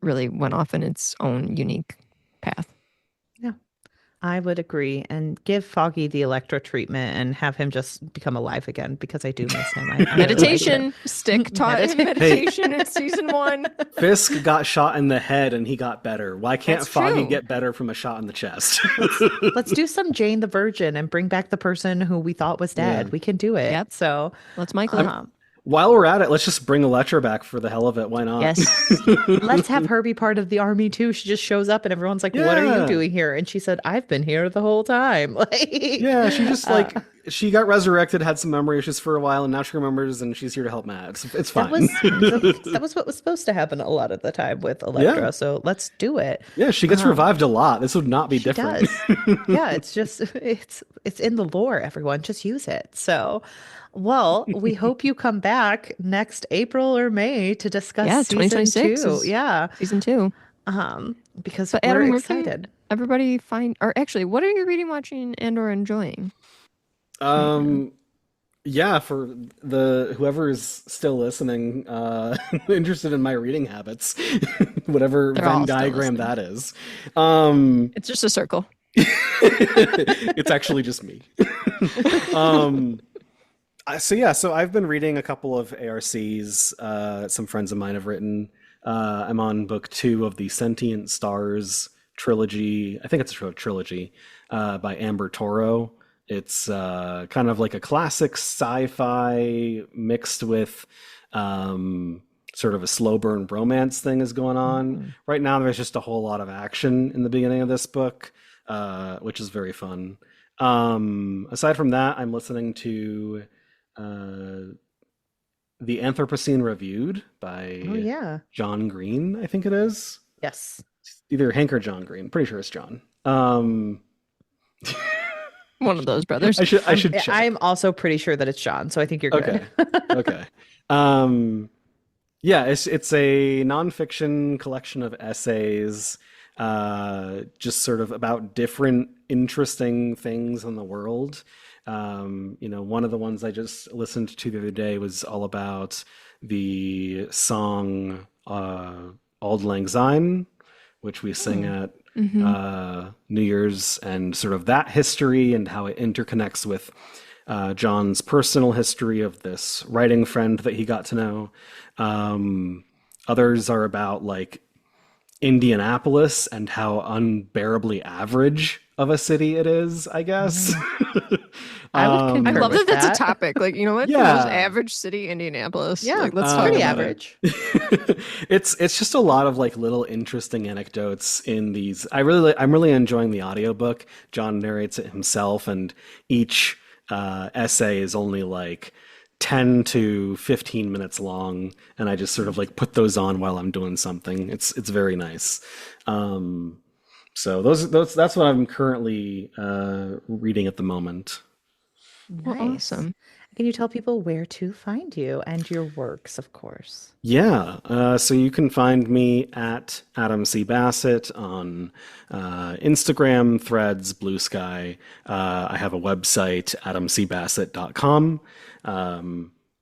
really went off in its own unique path. Yeah, I would agree. And give Foggy the Electro treatment and have him just become alive again because I do miss him. I really liked him. Meditation, Stick taught Meditation. meditation in season 1. Fisk got shot in the head and he got better. Why can't That's Foggy true. get better from a shot in the chest? Let's do some Jane the Virgin and bring back the person who we thought was dead. Yeah. We can do it. Yep. So Let's Michael. While we're at it, let's just bring Electra back for the hell of it. Why not? Yes. let's have her be part of the army too. She just shows up and everyone's like, "What are you Yeah. doing here?" And she said, "I've been here the whole time." Like, Yeah, she just like she got resurrected, had some memory issues for a while, and now she remembers, and she's here to help Matt. It's fine. that was what was supposed to happen a lot of the time with Elektra. Yeah. So let's do it. Yeah, she gets revived a lot. This would not be She different. does. Yeah, it's just it's in the lore, everyone. Just use it. So, well, we hope you come back next April or May to discuss Yeah, season 2026 2. is Yeah. season 2. Because But we're Adam, where can excited. everybody find, or actually, what are you reading, watching, and or enjoying? Yeah, for the whoever is still listening, interested in my reading habits, whatever They're all Venn still diagram listening. that is. It's just a circle. It's actually just me. So I've been reading a couple of ARCs. Some friends of mine have written. I'm on book 2 of the Sentient Stars trilogy. I think it's a trilogy by Amber Toro. It's kind of like a classic sci-fi mixed with sort of a slow burn romance thing is going on. Right now, there's just a whole lot of action in the beginning of this book, which is very fun. Aside from that, I'm listening to The Anthropocene Reviewed by John Green, I think it is. Yes. Either Hank or John Green. Pretty sure it's John. One of those brothers. I should check. I'm also pretty sure that it's John, so I think you're good. Okay. Yeah, it's a nonfiction collection of essays, just sort of about different interesting things in the world. One of the ones I just listened to the other day was all about the song Auld Lang Syne, which we sing at New Year's, and sort of that history and how it interconnects with John's personal history of this writing friend that he got to know. Others are about like Indianapolis and how unbearably average of a city it is, I guess. I would I concur love that with that's that. a topic. Like, you know what? Yeah. The most average city, Indianapolis. Yeah, Like, let's talk pretty about average. It's just a lot of like little interesting anecdotes in these. I'm really enjoying the audiobook. John narrates it himself, and each essay is only like 10 to 15 minutes long, and I just sort of like put those on while I'm doing something. It's very nice. So that's what I'm currently reading at the moment. Well, Nice. awesome. Can you tell people where to find you and your works, of course? Yeah, so you can find me at Adam C. Bassett on Instagram, Threads, Blue Sky. I have a website, adamcbassett.com.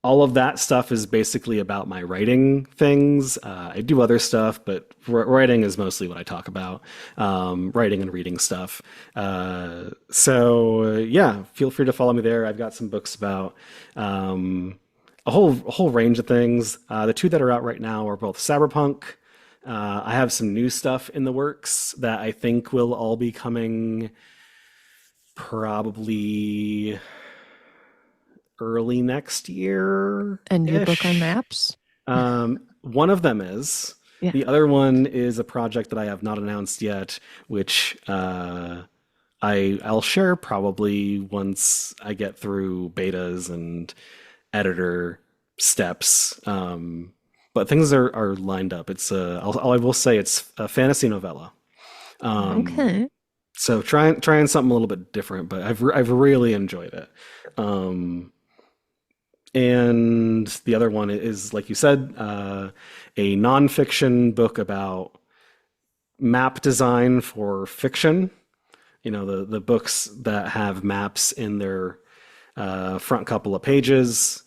All of that stuff is basically about my writing things. I do other stuff, but writing is mostly what I talk about. Writing and reading stuff. So yeah, feel free to follow me there. I've got some books about a whole range of things. The 2 that are out right now are both cyberpunk. I have some new stuff in the works that I think will all be coming probably early next year. And your book on maps? One of them is. Yeah. The other one is a project that I have not announced yet, which I'll share probably once I get through betas and editor steps. But things are lined up. It's I will say it's a fantasy novella. Okay. So trying something a little bit different, but I've really enjoyed it. And the other one is, like you said, a nonfiction book about map design for fiction. The books that have maps in their front couple of pages.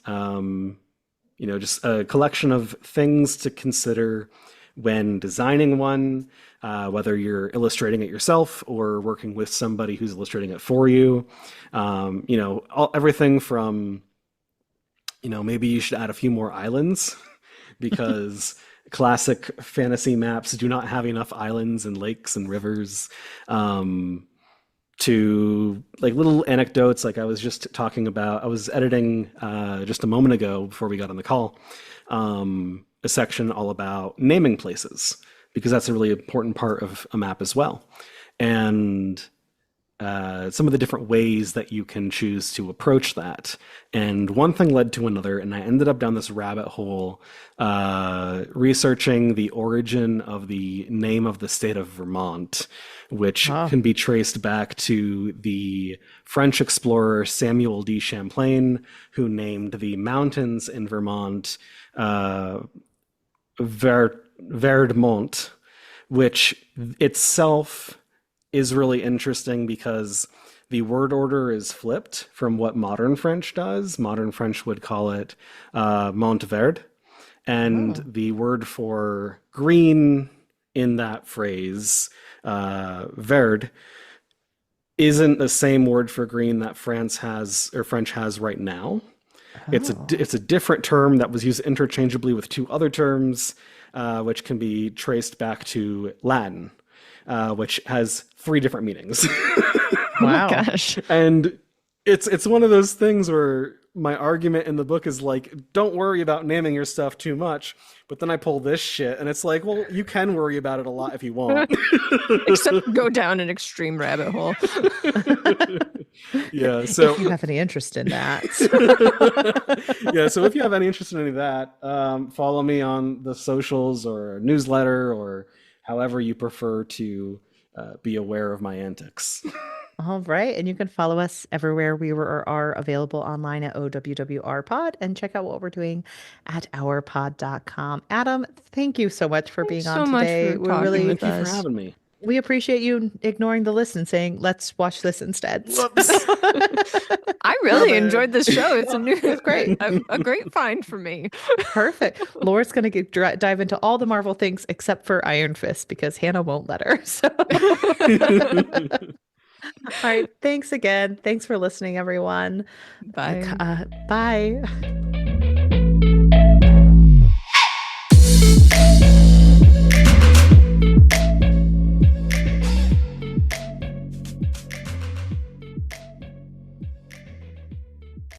Just a collection of things to consider when designing one, whether you're illustrating it yourself or working with somebody who's illustrating it for you. Everything from, maybe you should add a few more islands because classic fantasy maps do not have enough islands and lakes and rivers. To like little anecdotes, like I was just talking about, I was editing just a moment ago before we got on the call, a section all about naming places, because that's a really important part of a map as well. And some of the different ways that you can choose to approach that. And one thing led to another, and I ended up down this rabbit hole researching the origin of the name of the state of Vermont, which can be traced back to the French explorer Samuel de Champlain, who named the mountains in Vermont Verdmont, which itself is really interesting because the word order is flipped from what modern French does. Modern French would call it Montverde. And the word for green in that phrase, verd, isn't the same word for green that France has or French has right now. It's a different term that was used interchangeably with two other terms, which can be traced back to Latin, which has 3 different meanings. Wow. Oh, gosh. And it's one of those things where my argument in the book is like, don't worry about naming your stuff too much. But then I pull this shit and it's like, well, you can worry about it a lot if you want. Except go down an extreme rabbit hole. Yeah. So if you have any interest in that. Yeah. So if you have any interest in any of that, follow me on the socials or newsletter or however you prefer to be aware of my antics. All right. And you can follow us everywhere we are available online at OWWRpod, and check out what we're doing at ourpod.com. Adam, thank you so much for being on today. Thank you for having me. We appreciate you ignoring the list and saying, let's watch this instead. Whoops. I really enjoyed this show. It's great. a great find for me. Perfect. Laura's going to dive into all the Marvel things except for Iron Fist because Hannah won't let her. So. All right. Thanks again. Thanks for listening, everyone. Bye. Bye.